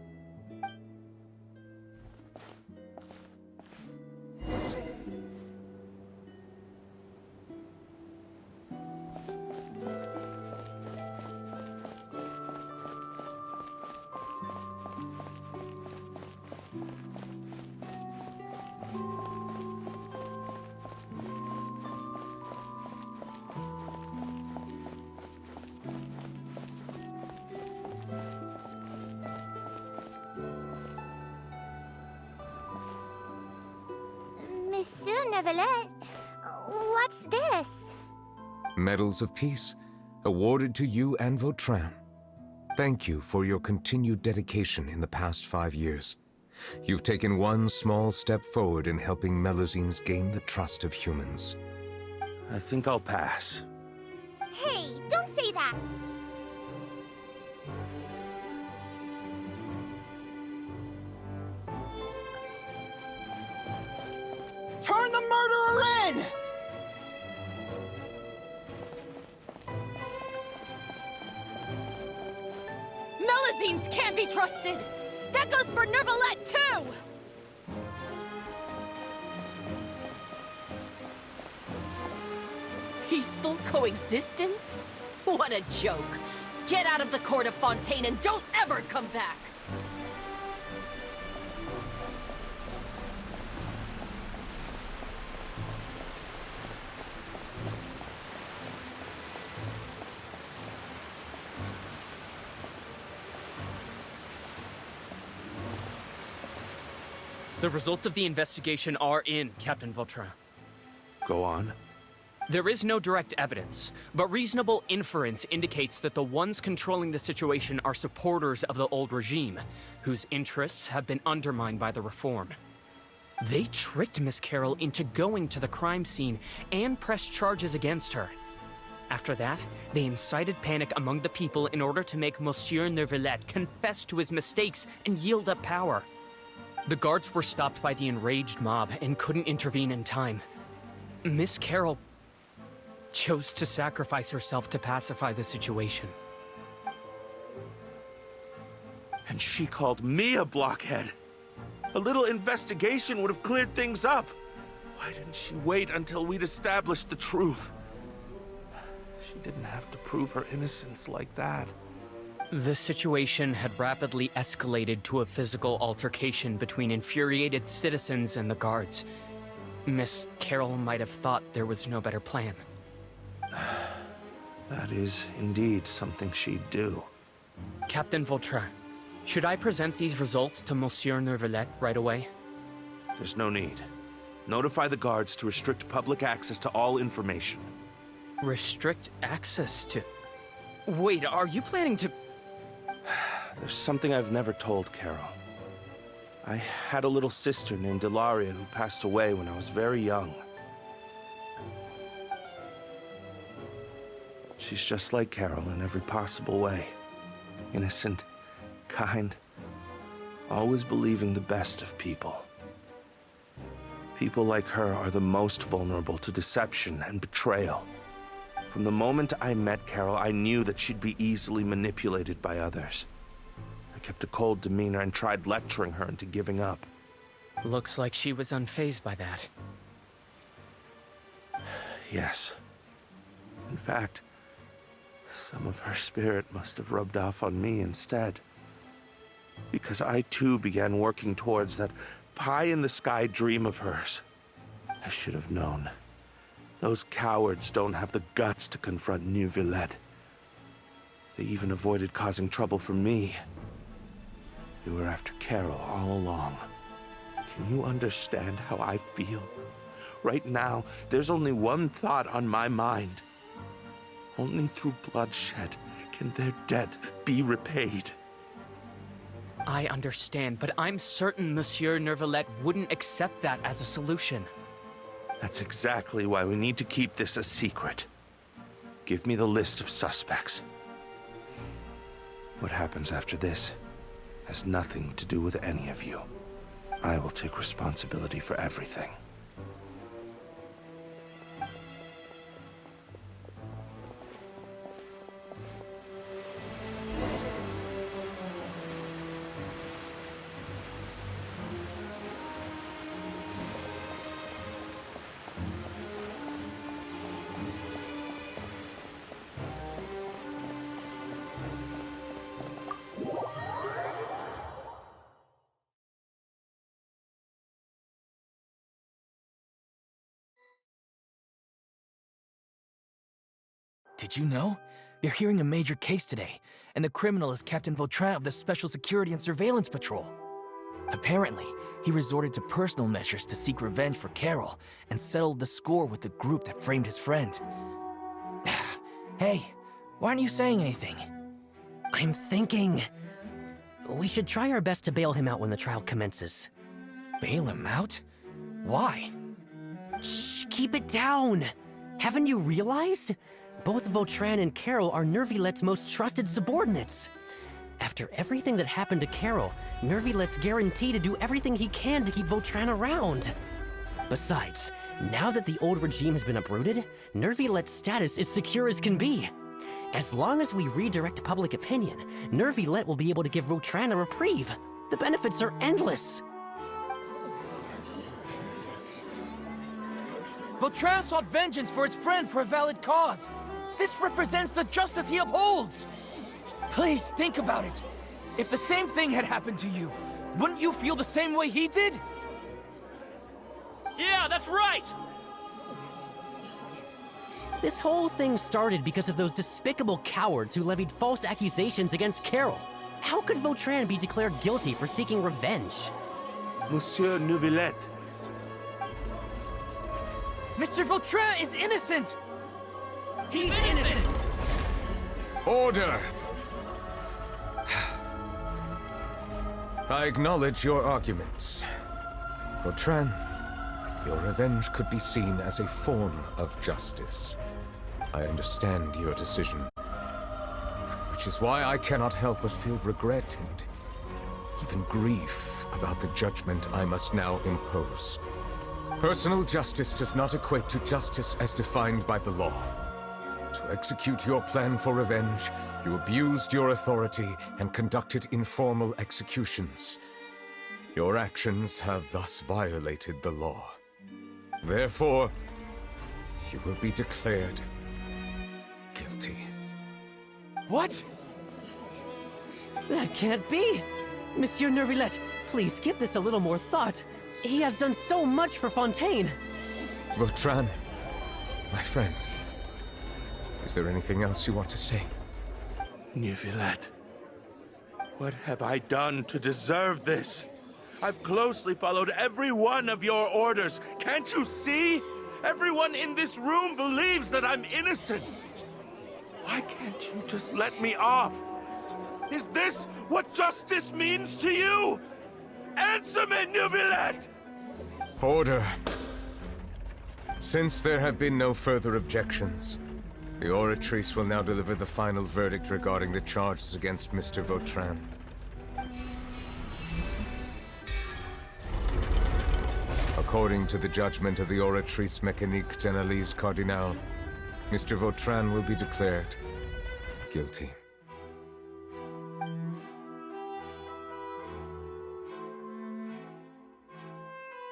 Monsieur Neuvillette, what's this? Medals of Peace, awarded to you and Vautrin. Thank you for your continued dedication in the past 5 years. You've taken one small step forward in helping Melazines gain the trust of humans. I think I'll pass. Hey, don't say that! Turn the murderer in! Melazines can't be trusted! That goes for Neuvillette, too! Peaceful coexistence? What a joke! Get out of the court of Fontaine and don't ever come back! The results of the investigation are in, Captain Vautrin. Go on. There is no direct evidence, but reasonable inference indicates that the ones controlling the situation are supporters of the old regime, whose interests have been undermined by the reform. They tricked Miss Carroll into going to the crime scene and pressed charges against her. After that, they incited panic among the people in order to make Monsieur Neuvillette confess to his mistakes and yield up power. The guards were stopped by the enraged mob and couldn't intervene in time. Miss Carroll chose to sacrifice herself to pacify the situation. And she called me a blockhead. A little investigation would have cleared things up. Why didn't she wait until we'd established the truth? She didn't have to prove her innocence like that. The situation had rapidly escalated to a physical altercation between infuriated citizens and the guards. Miss Carroll might have thought there was no better plan. That is indeed something she'd do. Captain Vautrin, should I present these results to Monsieur Neuvillette right away? There's no need. Notify the guards to restrict public access to all information. Restrict access to... Wait, are you planning to... There's something I've never told Carol. I had a little sister named Ilaria who passed away when I was very young. She's just like Carol in every possible way. Innocent, kind, always believing the best of people. People like her are the most vulnerable to deception and betrayal. From the moment I met Carol, I knew that she'd be easily manipulated by others. I kept a cold demeanor and tried lecturing her into giving up. Looks like she was unfazed by that. Yes. In fact, some of her spirit must have rubbed off on me instead. Because I too began working towards that pie-in-the-sky dream of hers. I should have known. Those cowards don't have the guts to confront Neuvillette. They even avoided causing trouble for me. They were after Carol all along. Can you understand how I feel? Right now, there's only one thought on my mind. Only through bloodshed can their debt be repaid. I understand, but I'm certain Monsieur Neuvillette wouldn't accept that as a solution. That's exactly why we need to keep this a secret. Give me the list of suspects. What happens after this has nothing to do with any of you. I will take responsibility for everything. Did you know? They're hearing a major case today, and the criminal is Captain Vautrin of the Special Security and Surveillance Patrol. Apparently, he resorted to personal measures to seek revenge for Carol and settled the score with the group that framed his friend. Hey, why aren't you saying anything? I'm thinking... we should try our best to bail him out when the trial commences. Bail him out? Why? Shh, keep it down! Haven't you realized? Both Vautrin and Carol are Neuvillette's most trusted subordinates. After everything that happened to Carol, Neuvillette's guaranteed to do everything he can to keep Vautrin around. Besides, now that the old regime has been uprooted, Neuvillette's status is secure as can be. As long as we redirect public opinion, Neuvillette will be able to give Vautrin a reprieve. The benefits are endless. Vautrin sought vengeance for his friend for a valid cause. This represents the justice he upholds. Please, think about it. If the same thing had happened to you, wouldn't you feel the same way he did? Yeah, that's right! This whole thing started because of those despicable cowards who levied false accusations against Carol. How could Vautrin be declared guilty for seeking revenge? Monsieur Neuvillette. Mr. Vautrin is innocent! He's innocent! Order! I acknowledge your arguments. Vautrin, your revenge could be seen as a form of justice. I understand your decision, which is why I cannot help but feel regret and even grief about the judgment I must now impose. Personal justice does not equate to justice as defined by the law. To execute your plan for revenge, you abused your authority and conducted informal executions. Your actions have thus violated the law. Therefore, you will be declared guilty. What? That can't be! Monsieur Neuvillette, please give this a little more thought. He has done so much for Fontaine. Vautrin, my friend, is there anything else you want to say? Neuvillette, what have I done to deserve this? I've closely followed every one of your orders. Can't you see? Everyone in this room believes that I'm innocent. Why can't you just let me off? Is this what justice means to you? Answer me, Neuvillette! Order. Since there have been no further objections, the Oratrice will now deliver the final verdict regarding the charges against Mr. Vautrin. According to the judgment of the Oratrice Mécanique d'Analyse Cardinal, Mr. Vautrin will be declared guilty.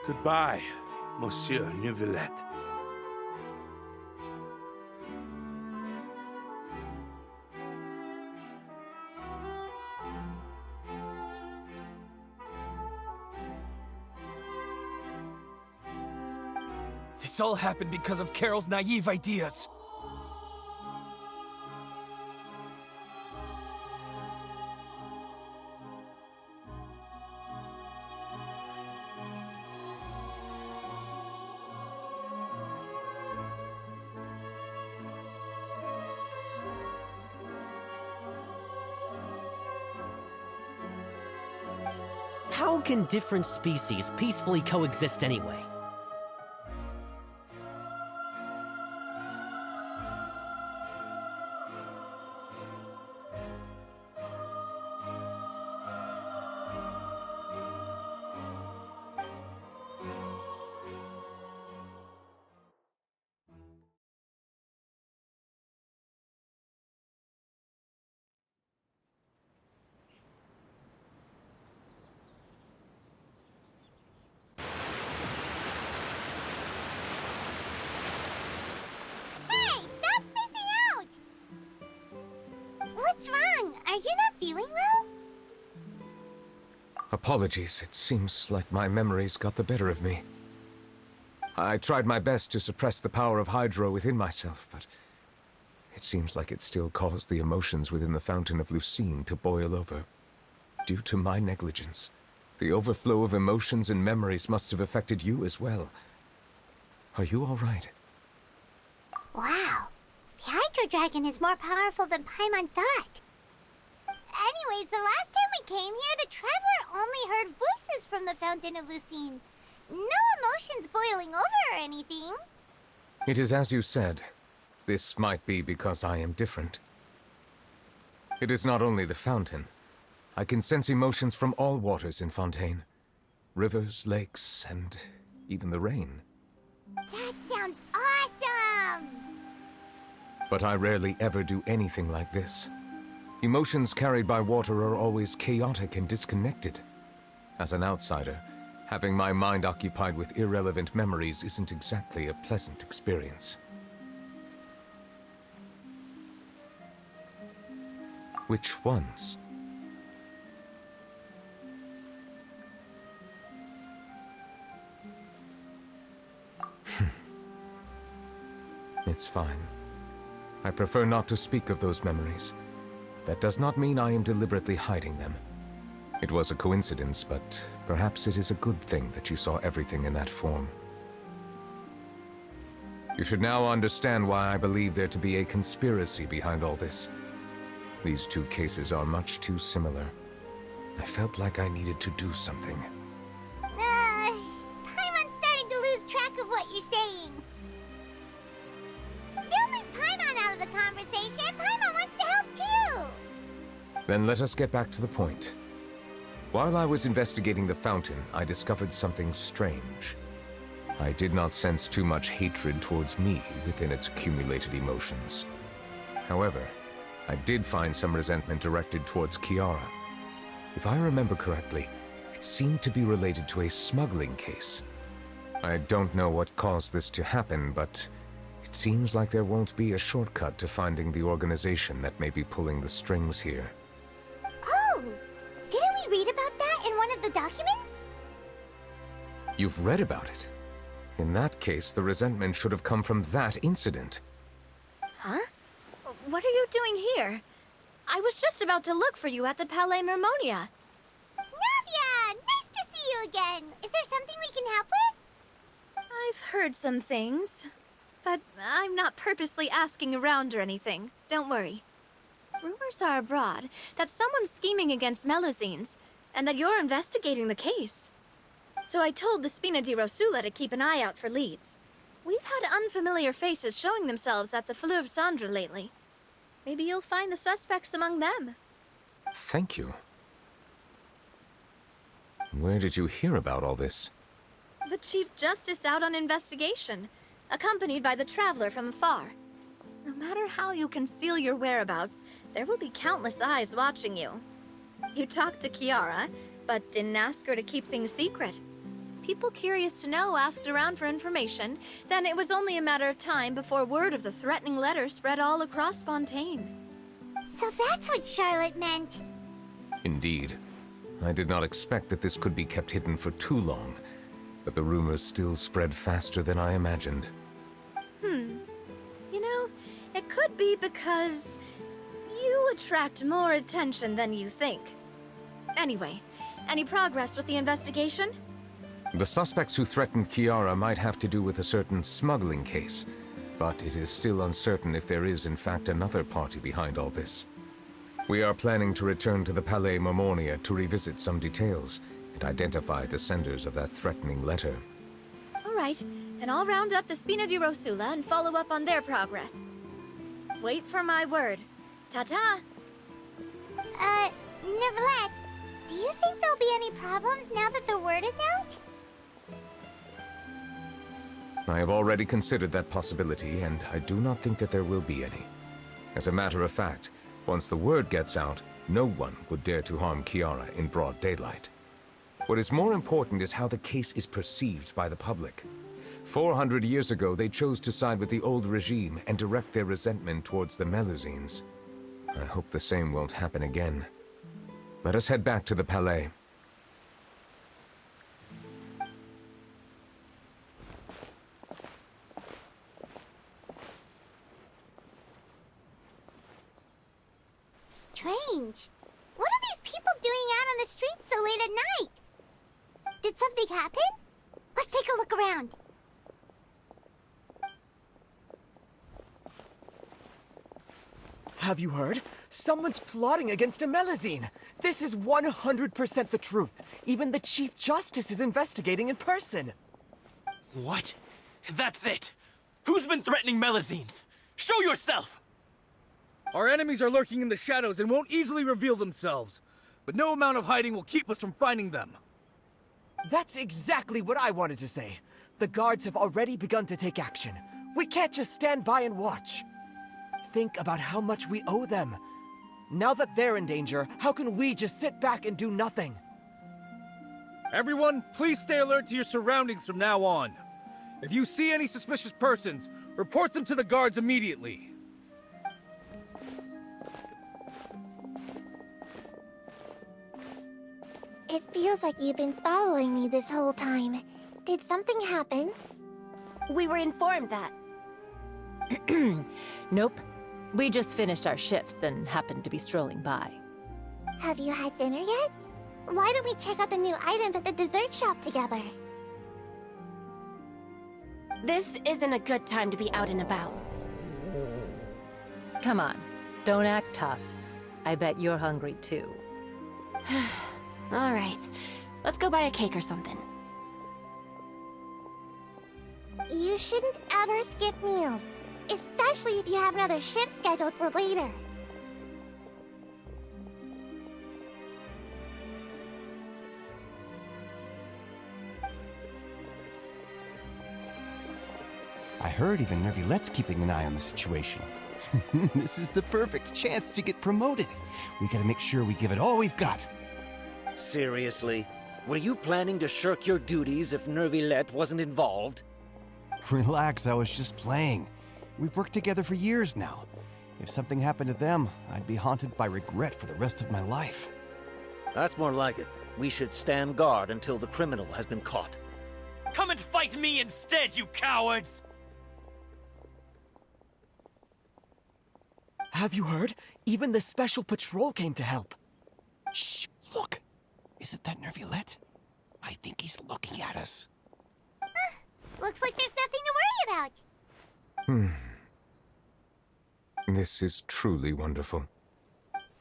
Goodbye, Monsieur Neuvillette. This all happened because of Carol's naive ideas. How can different species peacefully coexist anyway? What's wrong? Are you not feeling well? Apologies, it seems like my memories got the better of me. I tried my best to suppress the power of Hydro within myself, but it seems like it still caused the emotions within the Fountain of Lucine to boil over. Due to my negligence, the overflow of emotions and memories must have affected you as well. Are you all right? Wow. The Hydro Dragon is more powerful than Paimon thought. Anyways, the last time we came here, the Traveler only heard voices from the Fountain of Lucine. No emotions boiling over or anything. It is as you said. This might be because I am different. It is not only the fountain. I can sense emotions from all waters in Fontaine. Rivers, lakes, and even the rain. That sounds awesome! But I rarely ever do anything like this. Emotions carried by water are always chaotic and disconnected. As an outsider, having my mind occupied with irrelevant memories isn't exactly a pleasant experience. Which ones? It's fine. I prefer not to speak of those memories. That does not mean I am deliberately hiding them. It was a coincidence, but perhaps it is a good thing that you saw everything in that form. You should now understand why I believe there to be a conspiracy behind all this. These two cases are much too similar. I felt like I needed to do something. Paimon's starting to lose track of what you're saying. Don't leave Paimon out of the conversation. Paimon wants to help too. Then let us get back to the point. While I was investigating the fountain, I discovered something strange. I did not sense too much hatred towards me within its accumulated emotions. However, I did find some resentment directed towards Kiara. If I remember correctly, it seemed to be related to a smuggling case. I don't know what caused this to happen, but it seems like there won't be a shortcut to finding the organization that may be pulling the strings here. Oh! Didn't we read about that in one of the documents? You've read about it? In that case, the resentment should have come from that incident. Huh? What are you doing here? I was just about to look for you at the Palais Mermonia. Neuvia! Nice to see you again! Is there something we can help with? I've heard some things, but I'm not purposely asking around or anything. Don't worry. Rumors are abroad that someone's scheming against Melusines, and that you're investigating the case. So I told the Spina di Rosula to keep an eye out for leads. We've had unfamiliar faces showing themselves at the Fleuve Cendre lately. Maybe you'll find the suspects among them. Thank you. Where did you hear about all this? The Chief Justice out on investigation, accompanied by the Traveler from afar. No matter how you conceal your whereabouts, there will be countless eyes watching you. You talked to Kiara, but didn't ask her to keep things secret. People curious to know asked around for information, then it was only a matter of time before word of the threatening letter spread all across Fontaine. So that's what Charlotte meant. Indeed. I did not expect that this could be kept hidden for too long, but the rumors still spread faster than I imagined. You know, it could be because you attract more attention than you think. Anyway, any progress with the investigation? The suspects who threatened Kiara might have to do with a certain smuggling case, but it is still uncertain if there is in fact another party behind all this. We are planning to return to the Palais Mermonia to revisit some details and identify the senders of that threatening letter. All right, then I'll round up the Spina di Rosula and follow up on their progress. Wait for my word. Ta-ta! Neuvillette, do you think there'll be any problems now that the word is out? I have already considered that possibility, and I do not think that there will be any. As a matter of fact, once the word gets out, no one would dare to harm Kiara in broad daylight. What is more important is how the case is perceived by the public. 400 years ago, they chose to side with the old regime and direct their resentment towards the Melusines. I hope the same won't happen again. Let us head back to the Palais. Strange. What are these people doing out on the streets so late at night? Did something happen? Let's take a look around. Have you heard? Someone's plotting against a Melusine. This is 100% the truth. Even the Chief Justice is investigating in person. What? That's it! Who's been threatening Melusines? Show yourself! Our enemies are lurking in the shadows and won't easily reveal themselves. But no amount of hiding will keep us from finding them. That's exactly what I wanted to say. The guards have already begun to take action. We can't just stand by and watch. Think about how much we owe them. Now that they're in danger, how can we just sit back and do nothing? Everyone, please stay alert to your surroundings from now on. If you see any suspicious persons, report them to the guards immediately. It feels like you've been following me this whole time. Did something happen? We were informed that. Nope. We just finished our shifts and happened to be strolling by. Have you had dinner yet? Why don't we check out the new items at the dessert shop together? This isn't a good time to be out and about. Come on, don't act tough. I bet you're hungry too. All right, let's go buy a cake or something. You shouldn't ever skip meals, especially if you have another shift scheduled for later. I heard even Neuvillette's keeping an eye on the situation. This is the perfect chance to get promoted. We gotta make sure we give it all we've got. Seriously? Were you planning to shirk your duties if Neuvillette wasn't involved? Relax, I was just playing. We've worked together for years now. If something happened to them, I'd be haunted by regret for the rest of my life. That's more like it. We should stand guard until the criminal has been caught. Come and fight me instead, you cowards! Have you heard? Even the Special Patrol came to help. Shh, look. Isn't that Neuvillette? I think he's looking at us. Looks like there's nothing to worry about. This is truly wonderful.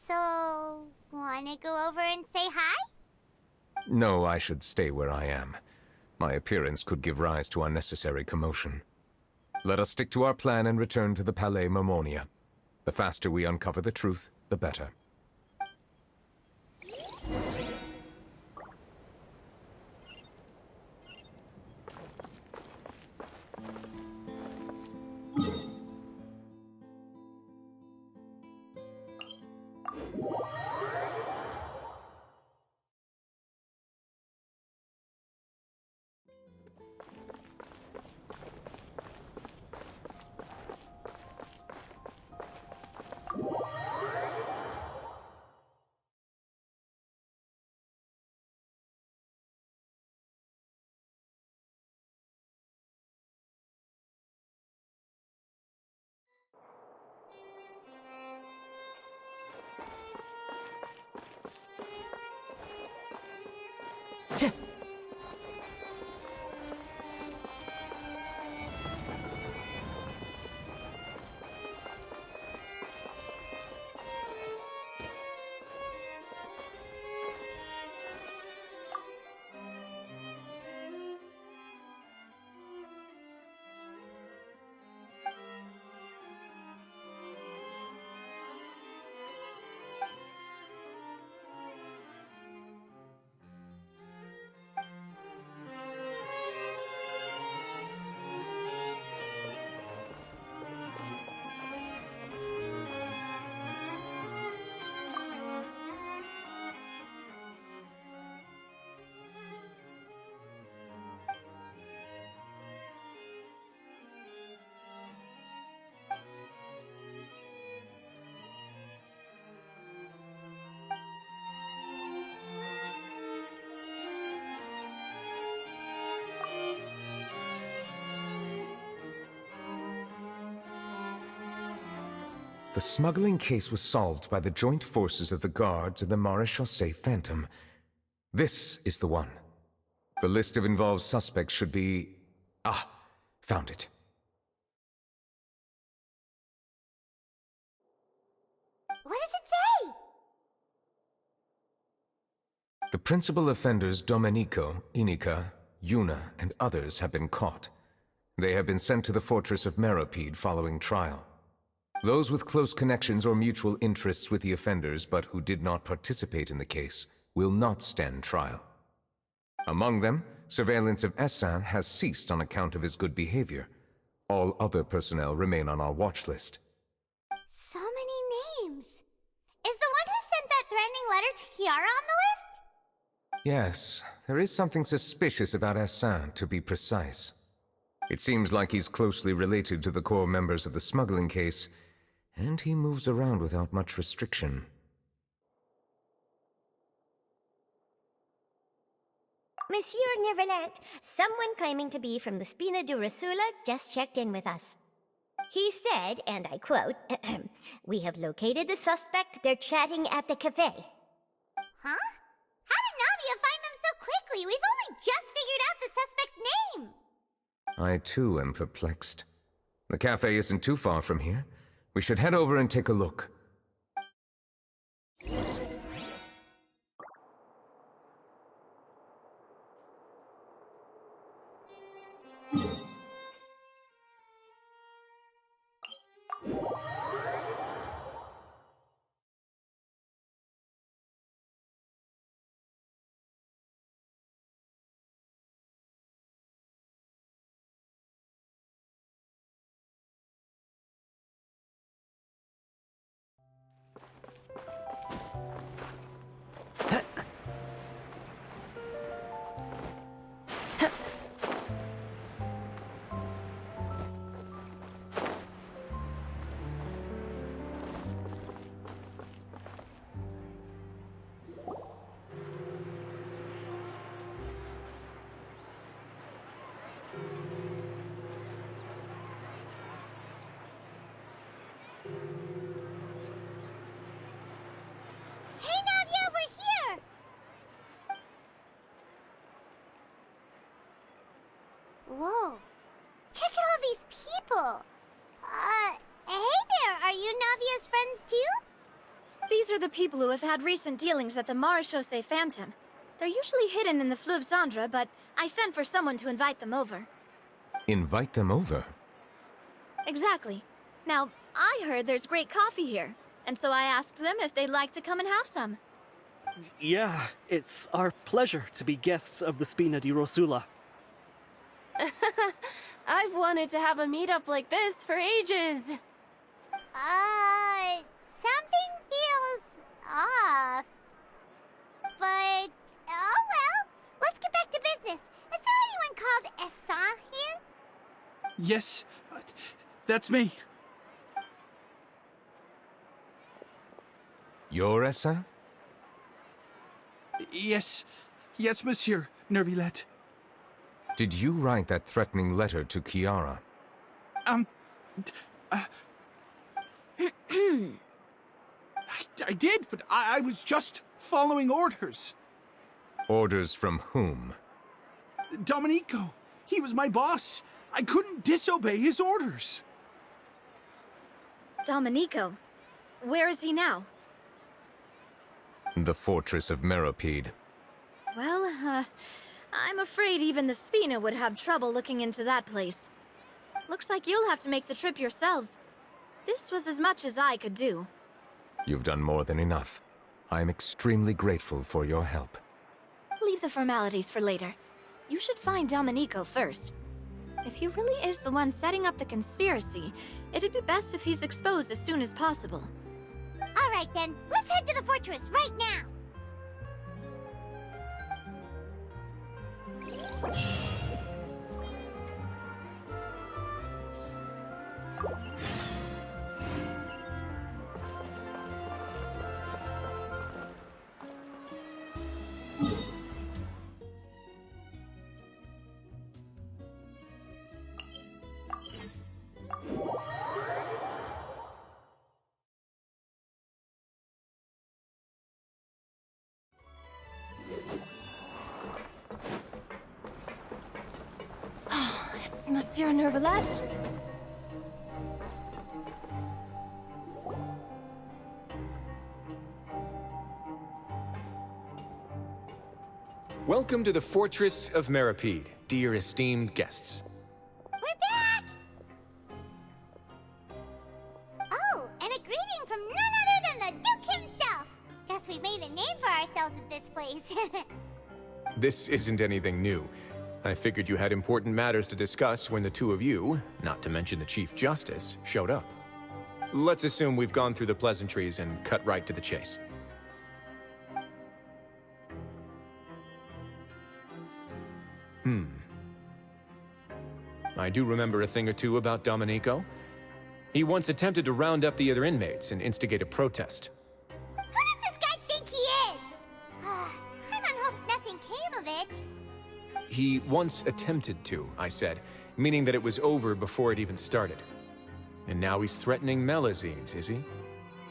So, wanna go over and say hi? No, I should stay where I am. My appearance could give rise to unnecessary commotion. Let us stick to our plan and return to the Palais Mermonia. The faster we uncover the truth, the better. The smuggling case was solved by the joint forces of the guards and the Maréchaussée Phantom. This is the one. The list of involved suspects should be... Ah, found it. What does it say? The principal offenders Domenico, Inica, Yuna, and others have been caught. They have been sent to the fortress of Meropide following trial. Those with close connections or mutual interests with the offenders but who did not participate in the case will not stand trial. Among them, surveillance of Essin has ceased on account of his good behavior. All other personnel remain on our watch list. So many names. Is the one who sent that threatening letter to Kiara on the list? Yes, there is something suspicious about Essin, to be precise. It seems like he's closely related to the core members of the smuggling case, and he moves around without much restriction. Monsieur Neuvillette, someone claiming to be from the Spina Dorsula just checked in with us. He said, and I quote, "We have located the suspect. They're chatting at the cafe." Huh? How did Navia find them so quickly? We've only just figured out the suspect's name. I too am perplexed. The cafe isn't too far from here. We should head over and take a look. as friends too? These are the people who have had recent dealings at the Marechaussee Phantom. They're usually hidden in the Fleuve Cendre, but I sent for someone to invite them over. Invite them over? Exactly. Now, I heard there's great coffee here, and so I asked them if they'd like to come and have some. Yeah, it's our pleasure to be guests of the Spina di Rosula. I've wanted to have a meetup like this for ages. Something feels off. But, oh well, let's get back to business. Is there anyone called Essa here? Yes, that's me. You're Essa? Yes, monsieur, Neuvillette. Did you write that threatening letter to Kiara? I did, but I was just following orders. Orders from whom? Domenico. He was my boss. I couldn't disobey his orders. Domenico? Where is he now? The fortress of Meropide. Well, I'm afraid even the Spina would have trouble looking into that place. Looks like you'll have to make the trip yourselves. This was as much as I could do. You've done more than enough. I am extremely grateful for your help. Leave the formalities for later. You should find Domenico first. If he really is the one setting up the conspiracy, it'd be best if he's exposed as soon as possible. All right then, let's head to the fortress right now. It's Monsieur Neuvillette. Welcome to the Fortress of Meropide, dear esteemed guests. We're back! Oh, and a greeting from none other than the Duke himself! Guess we made a name for ourselves at this place. This isn't anything new. I figured you had important matters to discuss when the two of you, not to mention the Chief Justice, showed up. Let's assume we've gone through the pleasantries and cut right to the chase. I do remember a thing or two about Domenico. He once attempted to round up the other inmates and instigate a protest. Who does this guy think he is? Paimon hopes nothing came of it. He once attempted to, I said, meaning that it was over before it even started. And now he's threatening Melusines, is he?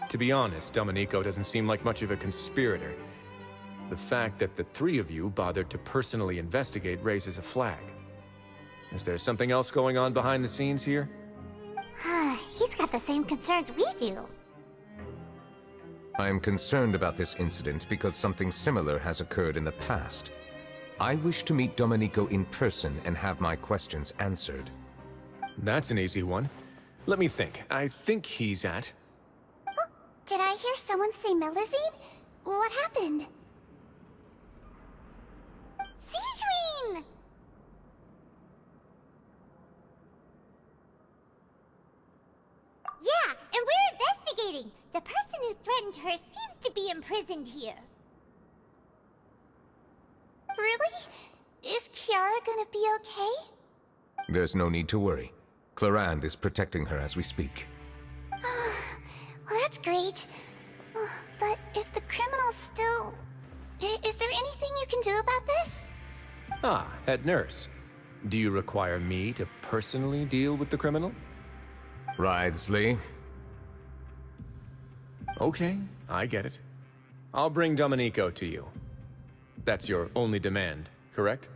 To be honest, Domenico doesn't seem like much of a conspirator. The fact that the three of you bothered to personally investigate raises a flag. Is there something else going on behind the scenes here? He's got the same concerns we do. I am concerned about this incident because something similar has occurred in the past. I wish to meet Domenico in person and have my questions answered. That's an easy one. Let me think. I think he's at... Oh, did I hear someone say Melusine? What happened? Sigewinne! Yeah, and we're investigating. The person who threatened her seems to be imprisoned here. Really? Is Kiara gonna be okay? There's no need to worry. Clarande is protecting her as we speak. Well, that's great. But if the criminal's still... Is there anything you can do about this? Ah, head nurse. Do you require me to personally deal with the criminal? Wriothesley. Okay, I get it. I'll bring Domenico to you. That's your only demand, correct?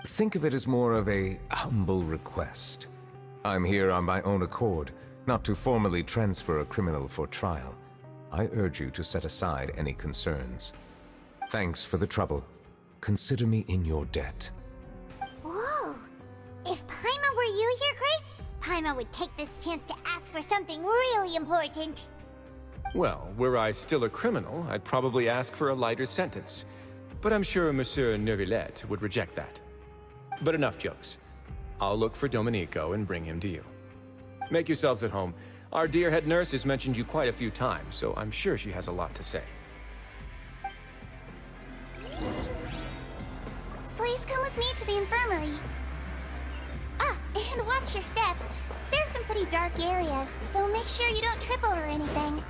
Think of it as more of a humble request. I'm here on my own accord, not to formally transfer a criminal for trial. I urge you to set aside any concerns. Thanks for the trouble. Consider me in your debt. Whoa! If Paimon were you here, Grace, Paimon would take this chance to ask for something really important. Well, were I still a criminal, I'd probably ask for a lighter sentence. But I'm sure Monsieur Neuvillette would reject that. But enough jokes. I'll look for Domenico and bring him to you. Make yourselves at home. Our dear head nurse has mentioned you quite a few times, so I'm sure she has a lot to say. Please come with me to the infirmary. Ah, and watch your step. There's some pretty dark areas, so make sure you don't trip over anything.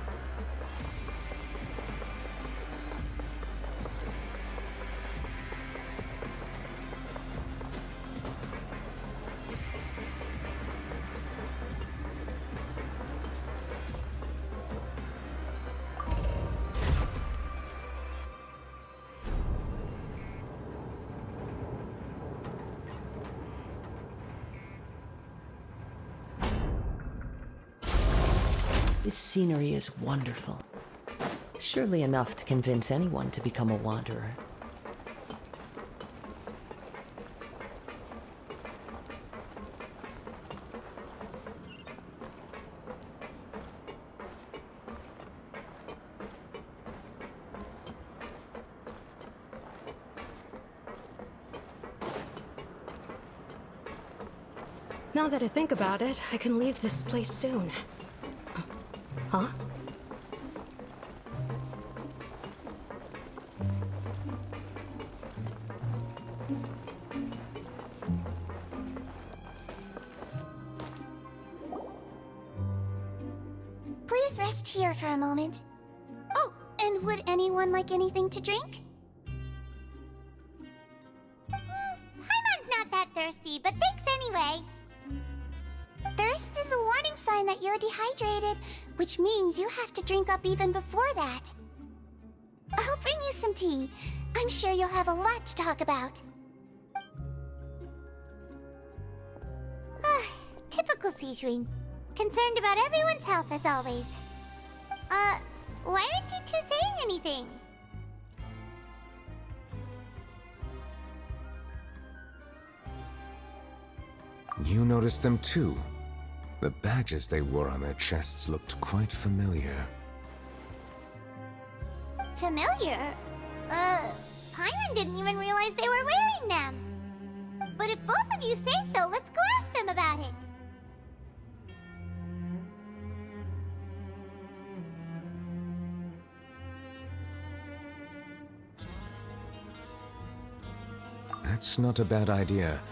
This scenery is wonderful. Surely enough to convince anyone to become a wanderer. Now that I think about it, I can leave this place soon. Huh? Please rest here for a moment. Oh, and would anyone like anything to drink? Paimon's not that thirsty, but thanks anyway. Thirst is a warning sign that you're dehydrated, which means you have to drink up even before that. I'll bring you some tea. I'm sure you'll have a lot to talk about. Typical Sejuin. Concerned about everyone's health as always. Why aren't you two saying anything? You noticed them too. The badges they wore on their chests looked quite familiar. Familiar? Paimon didn't even realize they were wearing them. But if both of you say so, let's go ask them about it. That's not a bad idea.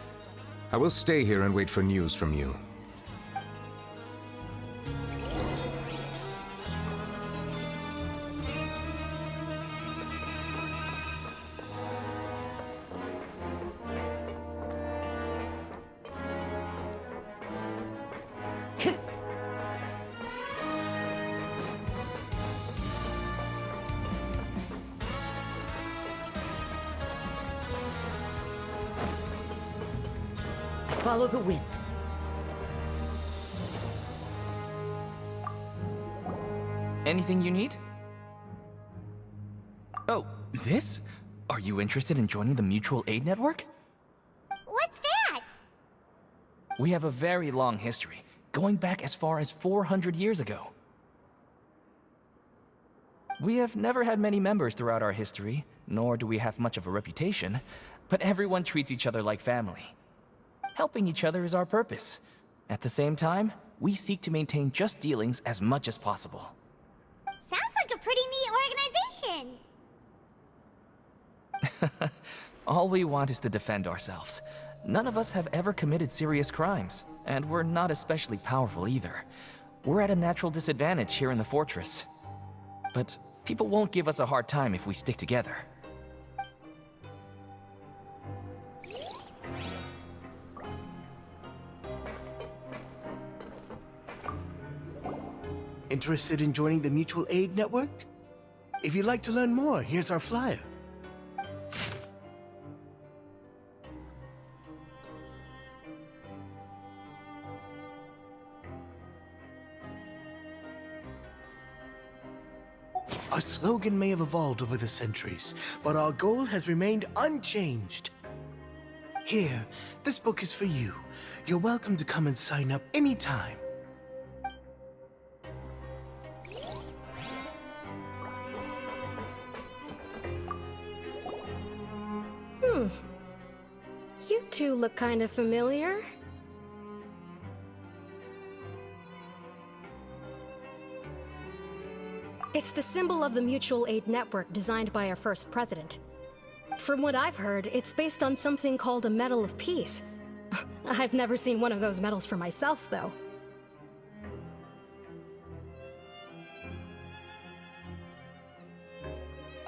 I will stay here and wait for news from you. Follow the wind. Anything you need? Oh, this? Are you interested in joining the Mutual Aid Network? What's that? We have a very long history, going back as far as 400 years ago. We have never had many members throughout our history, nor do we have much of a reputation, but everyone treats each other like family. Helping each other is our purpose. At the same time, we seek to maintain just dealings as much as possible. Sounds like a pretty neat organization. All we want is to defend ourselves. None of us have ever committed serious crimes, and we're not especially powerful either. We're at a natural disadvantage here in the fortress. But people won't give us a hard time if we stick together. Interested in joining the Mutual Aid Network? If you'd like to learn more, here's our flyer. Our slogan may have evolved over the centuries, but our goal has remained unchanged. Here, this book is for you. You're welcome to come and sign up anytime. You two look kind of familiar. It's the symbol of the mutual aid network designed by our first president. From what I've heard, it's based on something called a Medal of Peace. I've never seen one of those medals for myself, though.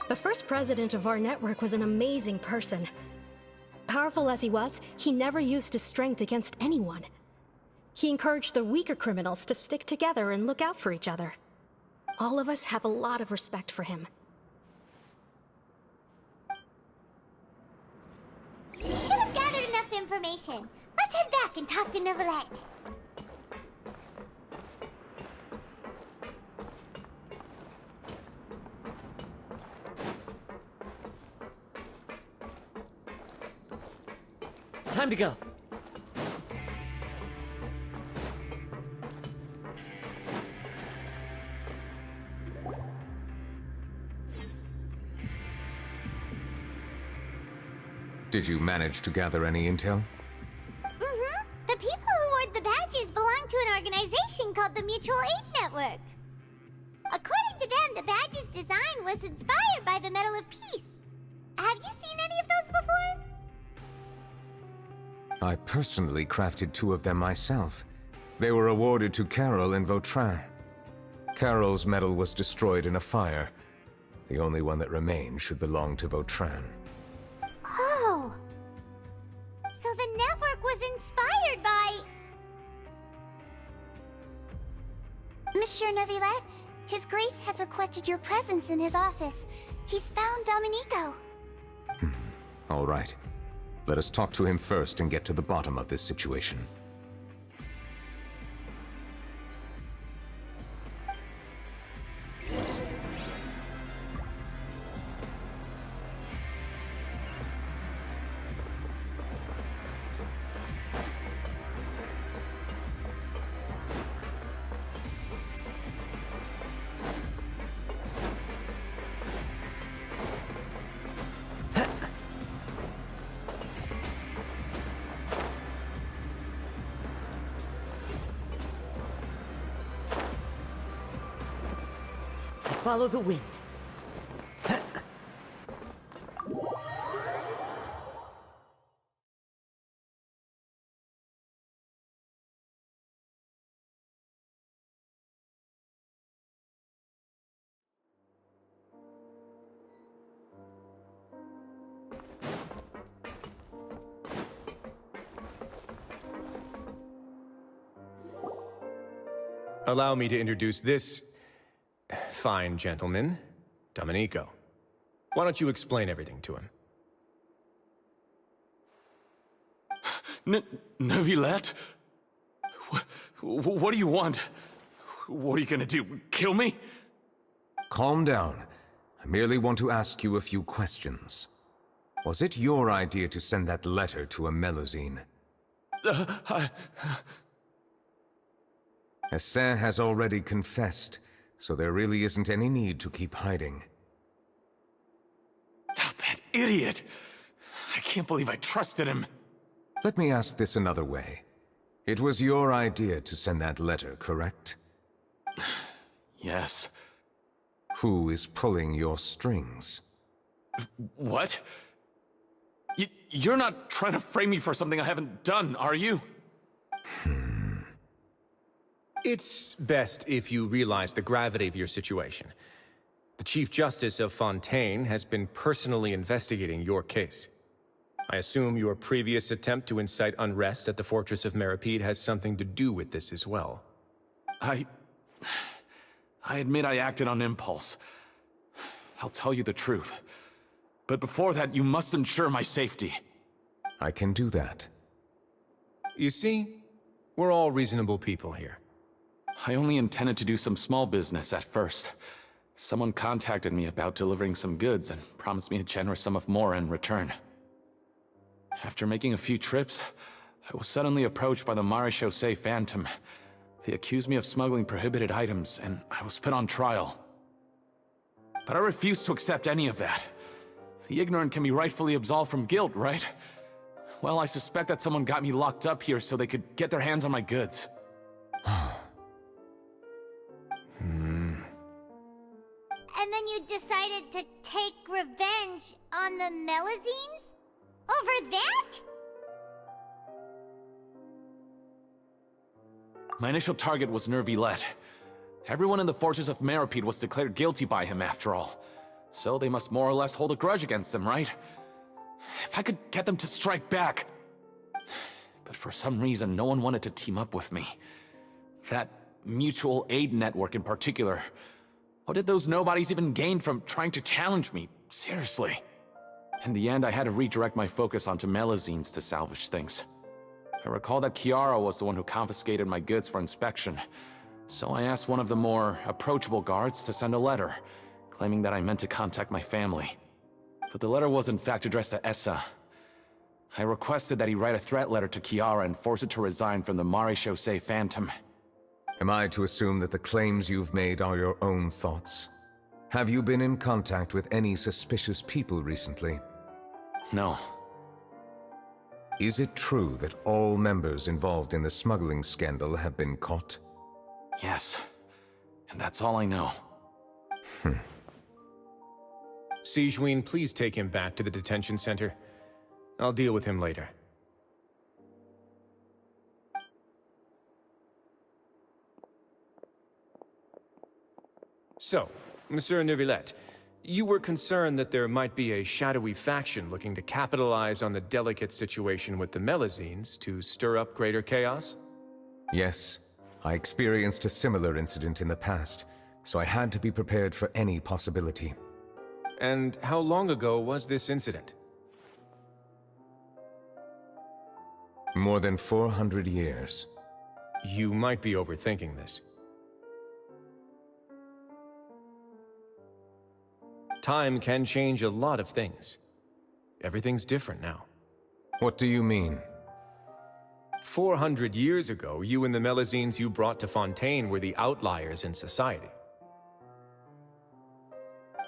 The first president of our network was an amazing person. Powerful as he was, he never used his strength against anyone. He encouraged the weaker criminals to stick together and look out for each other. All of us have a lot of respect for him. We should have gathered enough information. Let's head back and talk to Neuvillette. Time to go. Did you manage to gather any intel? The people who wore the badges belong to an organization called the Mutual Aid Network. According to them, the badge's design was inspired by the Medal of Peace. Have you seen any of those before? I personally crafted 2 of them myself. They were awarded to Carol and Vautrin. Carol's medal was destroyed in a fire. The only one that remained should belong to Vautrin. Oh! So the network was inspired by... Monsieur Neuvillette, His Grace has requested your presence in his office. He's found Domenico. All right. Let us talk to him first and get to the bottom of this situation. Follow the wind. Allow me to introduce this fine gentleman, Domenico. Why don't you explain everything to him? Neuvillette? What do you want? What are you gonna do? Kill me? Calm down. I merely want to ask you a few questions. Was it your idea to send that letter to a Melusine? Hassan has already confessed, so there really isn't any need to keep hiding. That idiot! I can't believe I trusted him. Let me ask this another way. It was your idea to send that letter, correct? Yes. Who is pulling your strings? What? You're not trying to frame me for something I haven't done, are you? It's best if you realize the gravity of your situation. The Chief Justice of Fontaine has been personally investigating your case. I assume your previous attempt to incite unrest at the Fortress of Meripede has something to do with this as well. I admit I acted on impulse. I'll tell you the truth. But before that, you must ensure my safety. I can do that. You see, we're all reasonable people here. I only intended to do some small business at first. Someone contacted me about delivering some goods and promised me a generous sum of more in return. After making a few trips, I was suddenly approached by the miHoYo Phantom. They accused me of smuggling prohibited items, and I was put on trial. But I refused to accept any of that. The ignorant can be rightfully absolved from guilt, right? Well, I suspect that someone got me locked up here so they could get their hands on my goods. And then you decided to take revenge on the Melazines? Over that? My initial target was Neuvillette. Everyone in the forces of Meropide was declared guilty by him, after all. So they must more or less hold a grudge against him, right? If I could get them to strike back... But for some reason, no one wanted to team up with me. That mutual aid network in particular. What did those nobodies even gain from trying to challenge me? Seriously. In the end, I had to redirect my focus onto Melazines to salvage things. I recall that Kiara was the one who confiscated my goods for inspection, so I asked one of the more approachable guards to send a letter, claiming that I meant to contact my family. But the letter was in fact addressed to Essa. I requested that he write a threat letter to Kiara and force her to resign from the miHoYo Phantom. Am I to assume that the claims you've made are your own thoughts? Have you been in contact with any suspicious people recently? No. Is it true that all members involved in the smuggling scandal have been caught? Yes. And that's all I know. Sigewinne, please take him back to the detention center. I'll deal with him later. So, Monsieur Neuvillette, you were concerned that there might be a shadowy faction looking to capitalize on the delicate situation with the Melazines to stir up greater chaos? Yes. I experienced a similar incident in the past, so I had to be prepared for any possibility. And how long ago was this incident? More than 400 years. You might be overthinking this. Time can change a lot of things. Everything's different now. What do you mean? 400 years ago, you and the Melazines you brought to Fontaine were the outliers in society.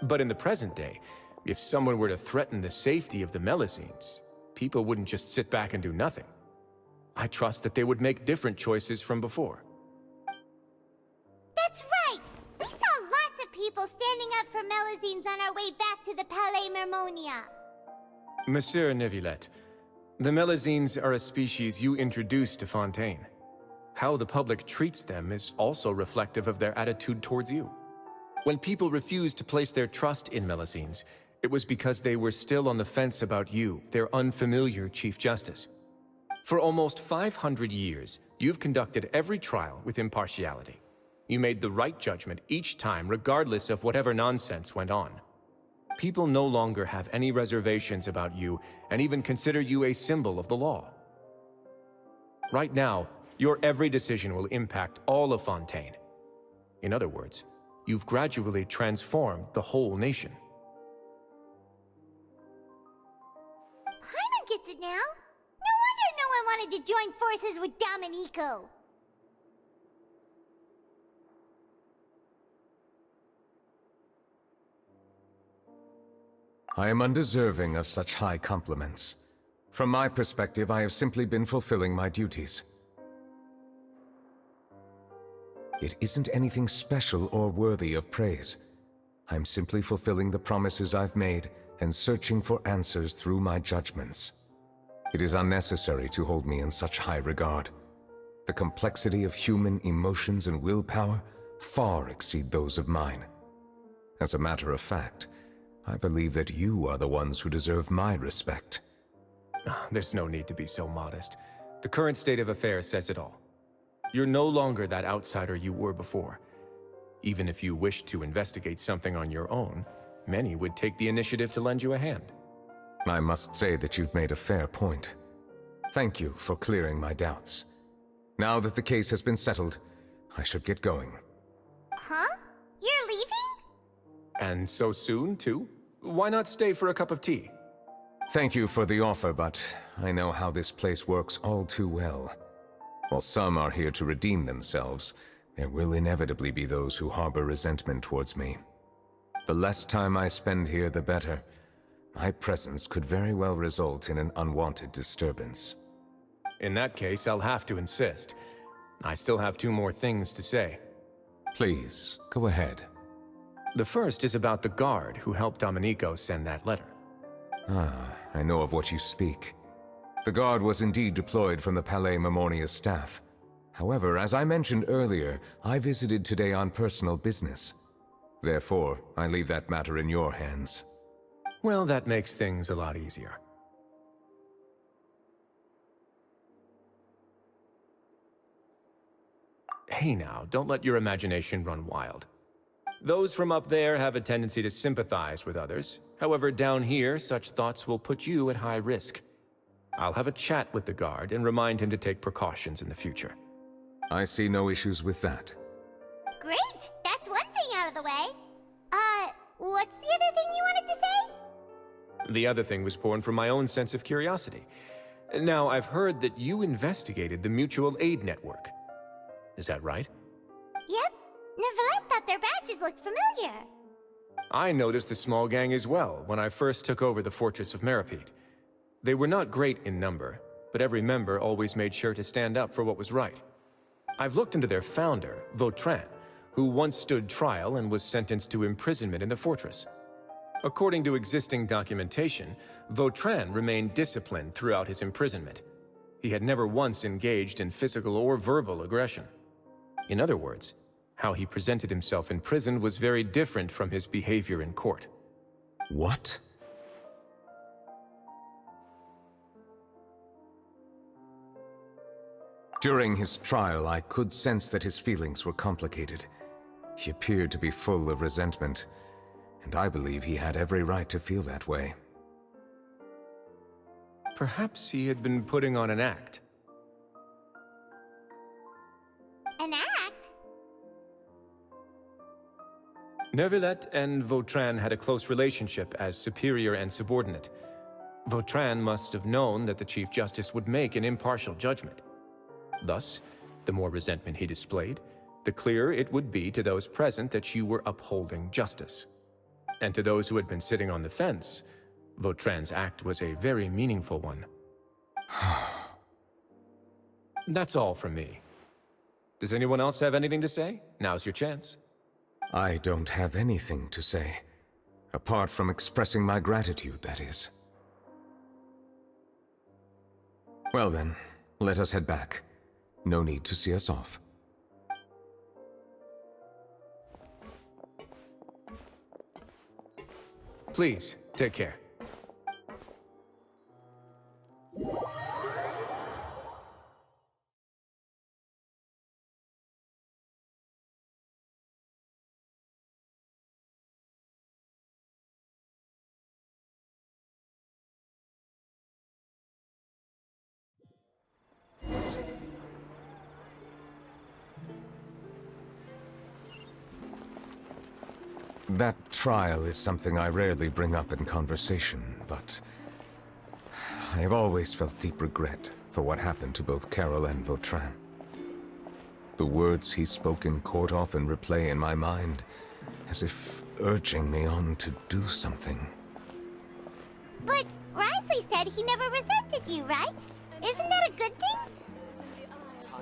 But in the present day, if someone were to threaten the safety of the Melazines, people wouldn't just sit back and do nothing. I trust that they would make different choices from before. That's right! We saw lots of people standing up for Melazines on our way back to the Palais Mermonia. Monsieur Neuvillette, the Melazines are a species you introduced to Fontaine. How the public treats them is also reflective of their attitude towards you. When people refused to place their trust in Melazines, it was because they were still on the fence about you, their unfamiliar Chief Justice. For almost 500 years, you've conducted every trial with impartiality. You made the right judgment each time, regardless of whatever nonsense went on. People no longer have any reservations about you, and even consider you a symbol of the law. Right now, your every decision will impact all of Fontaine. In other words, you've gradually transformed the whole nation. Paimon gets it now. No wonder no one wanted to join forces with Domenico. I am undeserving of such high compliments. From my perspective, I have simply been fulfilling my duties. It isn't anything special or worthy of praise. I'm simply fulfilling the promises I've made and searching for answers through my judgments. It is unnecessary to hold me in such high regard. The complexity of human emotions and willpower far exceed those of mine. As a matter of fact, I believe that you are the ones who deserve my respect. There's no need to be so modest. The current state of affairs says it all. You're no longer that outsider you were before. Even if you wished to investigate something on your own, many would take the initiative to lend you a hand. I must say that you've made a fair point. Thank you for clearing my doubts. Now that the case has been settled, I should get going. Huh? You're leaving? And so soon, too? Why not stay for a cup of tea? Thank you for the offer, but I know how this place works all too well. While some are here to redeem themselves, there will inevitably be those who harbor resentment towards me. The less time I spend here, the better. My presence could very well result in an unwanted disturbance. In that case, I'll have to insist. I still have 2 more things to say. Please, go ahead. The first is about the guard who helped Domenico send that letter. Ah, I know of what you speak. The guard was indeed deployed from the Palais Memornia's staff. However, as I mentioned earlier, I visited today on personal business. Therefore, I leave that matter in your hands. Well, that makes things a lot easier. Hey now, don't let your imagination run wild. Those from up there have a tendency to sympathize with others. However, down here, such thoughts will put you at high risk. I'll have a chat with the guard and remind him to take precautions in the future. I see no issues with that. Great! That's one thing out of the way. What's the other thing you wanted to say? The other thing was born from my own sense of curiosity. Now, I've heard that you investigated the mutual aid network. Is that right? Yep. Neuvillette thought their badges looked familiar. I noticed the small gang as well when I first took over the Fortress of Meropide. They were not great in number, but every member always made sure to stand up for what was right. I've looked into their founder, Vautrin, who once stood trial and was sentenced to imprisonment in the fortress. According to existing documentation, Vautrin remained disciplined throughout his imprisonment. He had never once engaged in physical or verbal aggression. In other words, how he presented himself in prison was very different from his behavior in court. What? During his trial, I could sense that his feelings were complicated. He appeared to be full of resentment, and I believe he had every right to feel that way. Perhaps he had been putting on an act. An act? Neuvillette and Vautrin had a close relationship as superior and subordinate. Vautrin must have known that the Chief Justice would make an impartial judgment. Thus, the more resentment he displayed, the clearer it would be to those present that you were upholding justice. And to those who had been sitting on the fence, Vautrin's act was a very meaningful one. That's all from me. Does anyone else have anything to say? Now's your chance. I don't have anything to say. Apart from expressing my gratitude, that is. Well then, let us head back. No need to see us off. Please, take care. That trial is something I rarely bring up in conversation, but I have always felt deep regret for what happened to both Carol and Vautrin. The words he spoke in court often replay in my mind, as if urging me on to do something. But Risley said he never resented you, right? Isn't that a good thing?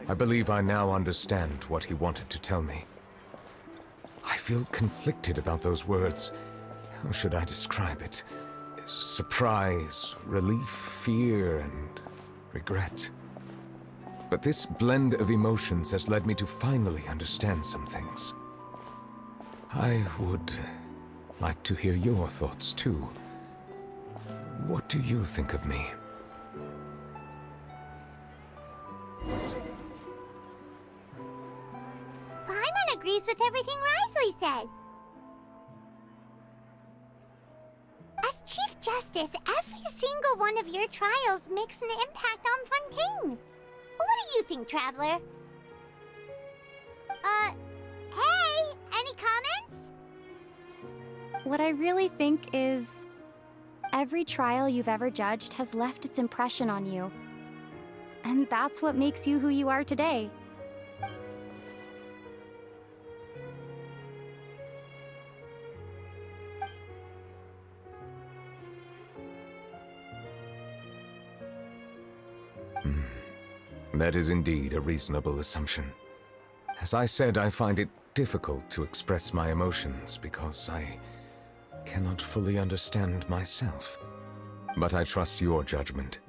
I believe I now understand what he wanted to tell me. I feel conflicted about those words. How should I describe it? Surprise, relief, fear, and regret. But this blend of emotions has led me to finally understand some things. I would like to hear your thoughts, too. What do you think of me? Paimon agrees with everything Risley said. As Chief Justice, every single one of your trials makes an impact on Fontaine. What do you think, Traveler? Hey, any comments? What I really think is... every trial you've ever judged has left its impression on you. And that's what makes you who you are today. That is indeed a reasonable assumption. As I said, I find it difficult to express my emotions because I cannot fully understand myself. But I trust your judgment.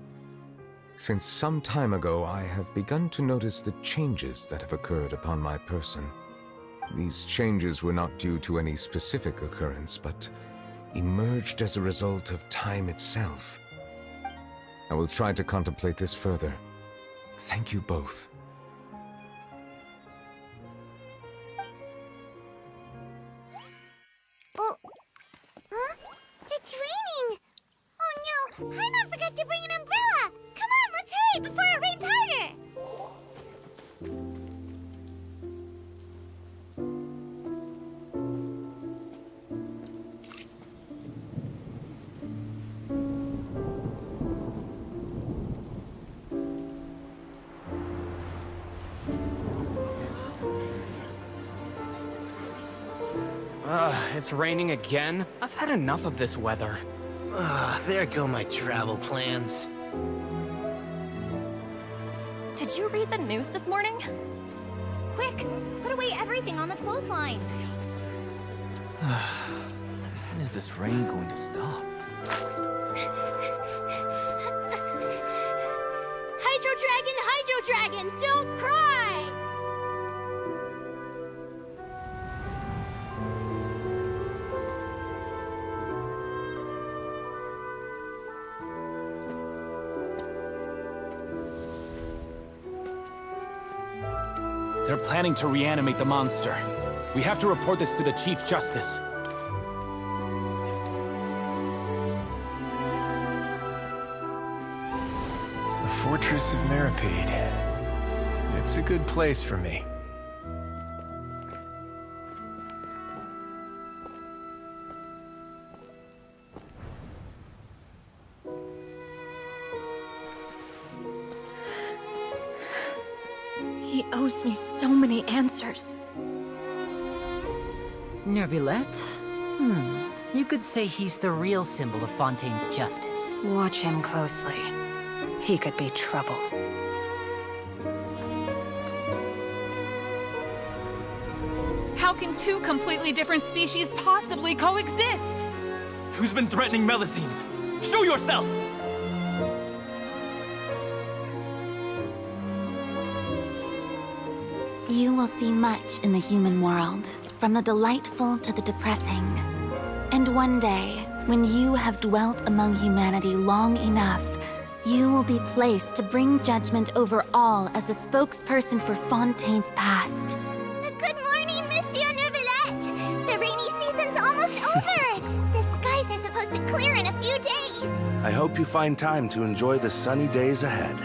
Since some time ago, I have begun to notice the changes that have occurred upon my person. These changes were not due to any specific occurrence, but emerged as a result of time itself. I will try to contemplate this further. Thank you both. Oh, huh? It's raining! Oh no, Paimon forgot to bring an umbrella! Come on, let's hurry before it rains harder! It's raining again? I've had enough of this weather. There go my travel plans. Did you read the news this morning? Quick, put away everything on the clothesline. When is this rain going to stop? Hydro Dragon, don't cry! They're planning to reanimate the monster. We have to report this to the Chief Justice. The Fortress of Meripede. It's a good place for me. He owes me so many answers. Neuvillette? You could say he's the real symbol of Fontaine's justice. Watch him closely. He could be trouble. How can two completely different species possibly coexist? Who's been threatening Melusines? Show yourself! You will see much in the human world, from the delightful to the depressing. And one day, when you have dwelt among humanity long enough, you will be placed to bring judgment over all as a spokesperson for Fontaine's past. Good morning, Monsieur Neuvillette! The rainy season's almost over! The skies are supposed to clear in a few days! I hope you find time to enjoy the sunny days ahead.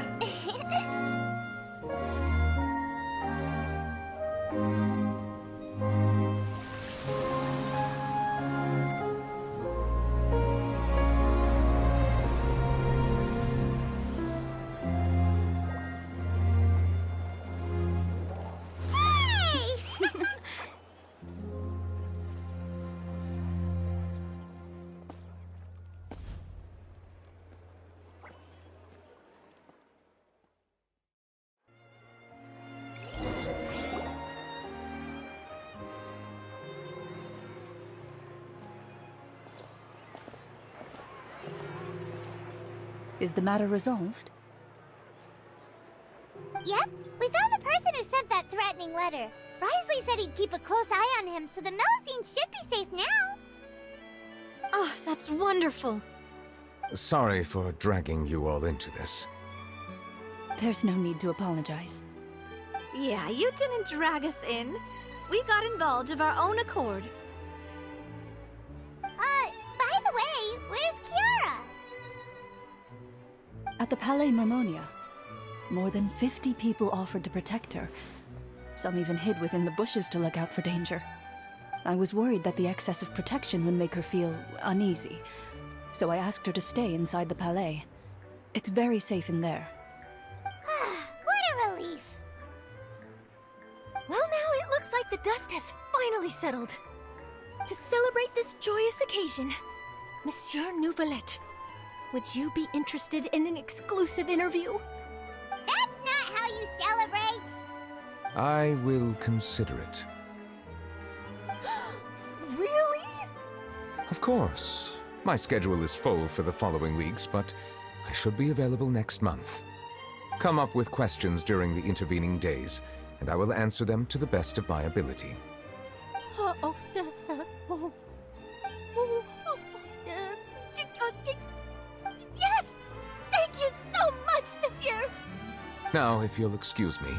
Is the matter resolved? Yep, we found the person who sent that threatening letter. Risley said he'd keep a close eye on him, so the Melusines should be safe now. Oh, that's wonderful. Sorry for dragging you all into this. There's no need to apologize. Yeah, you didn't drag us in. We got involved of our own accord. By the way, where's Kiara? At the Palais Mermonia, more than 50 people offered to protect her. Some even hid within the bushes to look out for danger. I was worried that the excess of protection would make her feel uneasy, so I asked her to stay inside the palais. It's very safe in there. What a relief! Well, now it looks like the dust has finally settled. To celebrate this joyous occasion, Monsieur Neuvillette, would you be interested in an exclusive interview? That's not how you celebrate! I will consider it. Really? Of course. My schedule is full for the following weeks, but I should be available next month. Come up with questions during the intervening days, and I will answer them to the best of my ability. Yes! Thank you so much, Monsieur! Now, if you'll excuse me,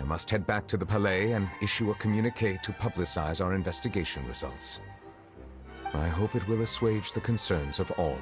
I must head back to the Palais and issue a communique to publicize our investigation results. I hope it will assuage the concerns of all.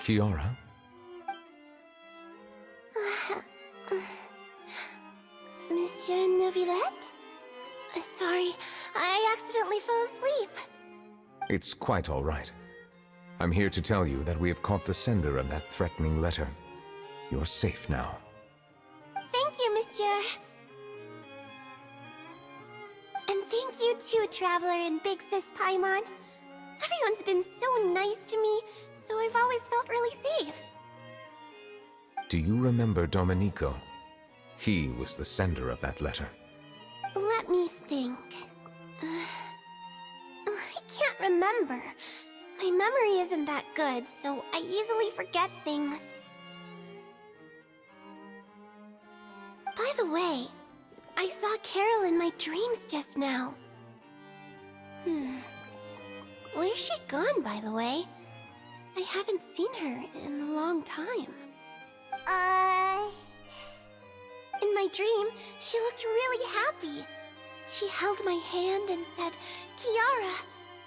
Kiara? Monsieur Neuvillette? Sorry, I accidentally fell asleep. It's quite all right. I'm here to tell you that we have caught the sender of that threatening letter. You're safe now. Thank you, Monsieur. And thank you too, Traveler and Big Sis Paimon. Everyone's been so nice to me, so I've always felt really safe. Do you remember Domenico? He was the sender of that letter. Let me think. I can't remember. My memory isn't that good, so I easily forget things. By the way, I saw Carol in my dreams just now. Where's she gone, by the way? I haven't seen her in a long time. In my dream, she looked really happy. She held my hand and said, "Kiara,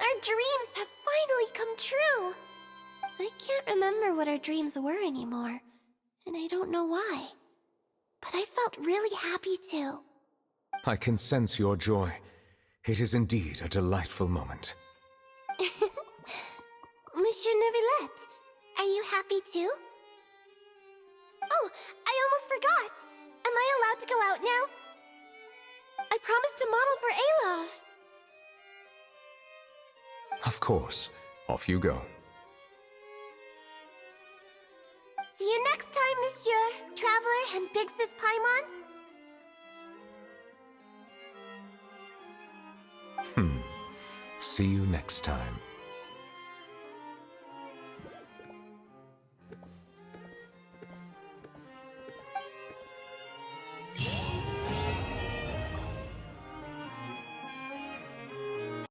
our dreams have finally come true." I can't remember what our dreams were anymore, and I don't know why. But I felt really happy too. I can sense your joy. It is indeed a delightful moment. Monsieur Neuvillette, are you happy too? Oh, I almost forgot! Am I allowed to go out now? I promised to model for Alov. Of course. Off you go. See you next time, Monsieur, Traveler, and Big Sis Paimon. See you next time.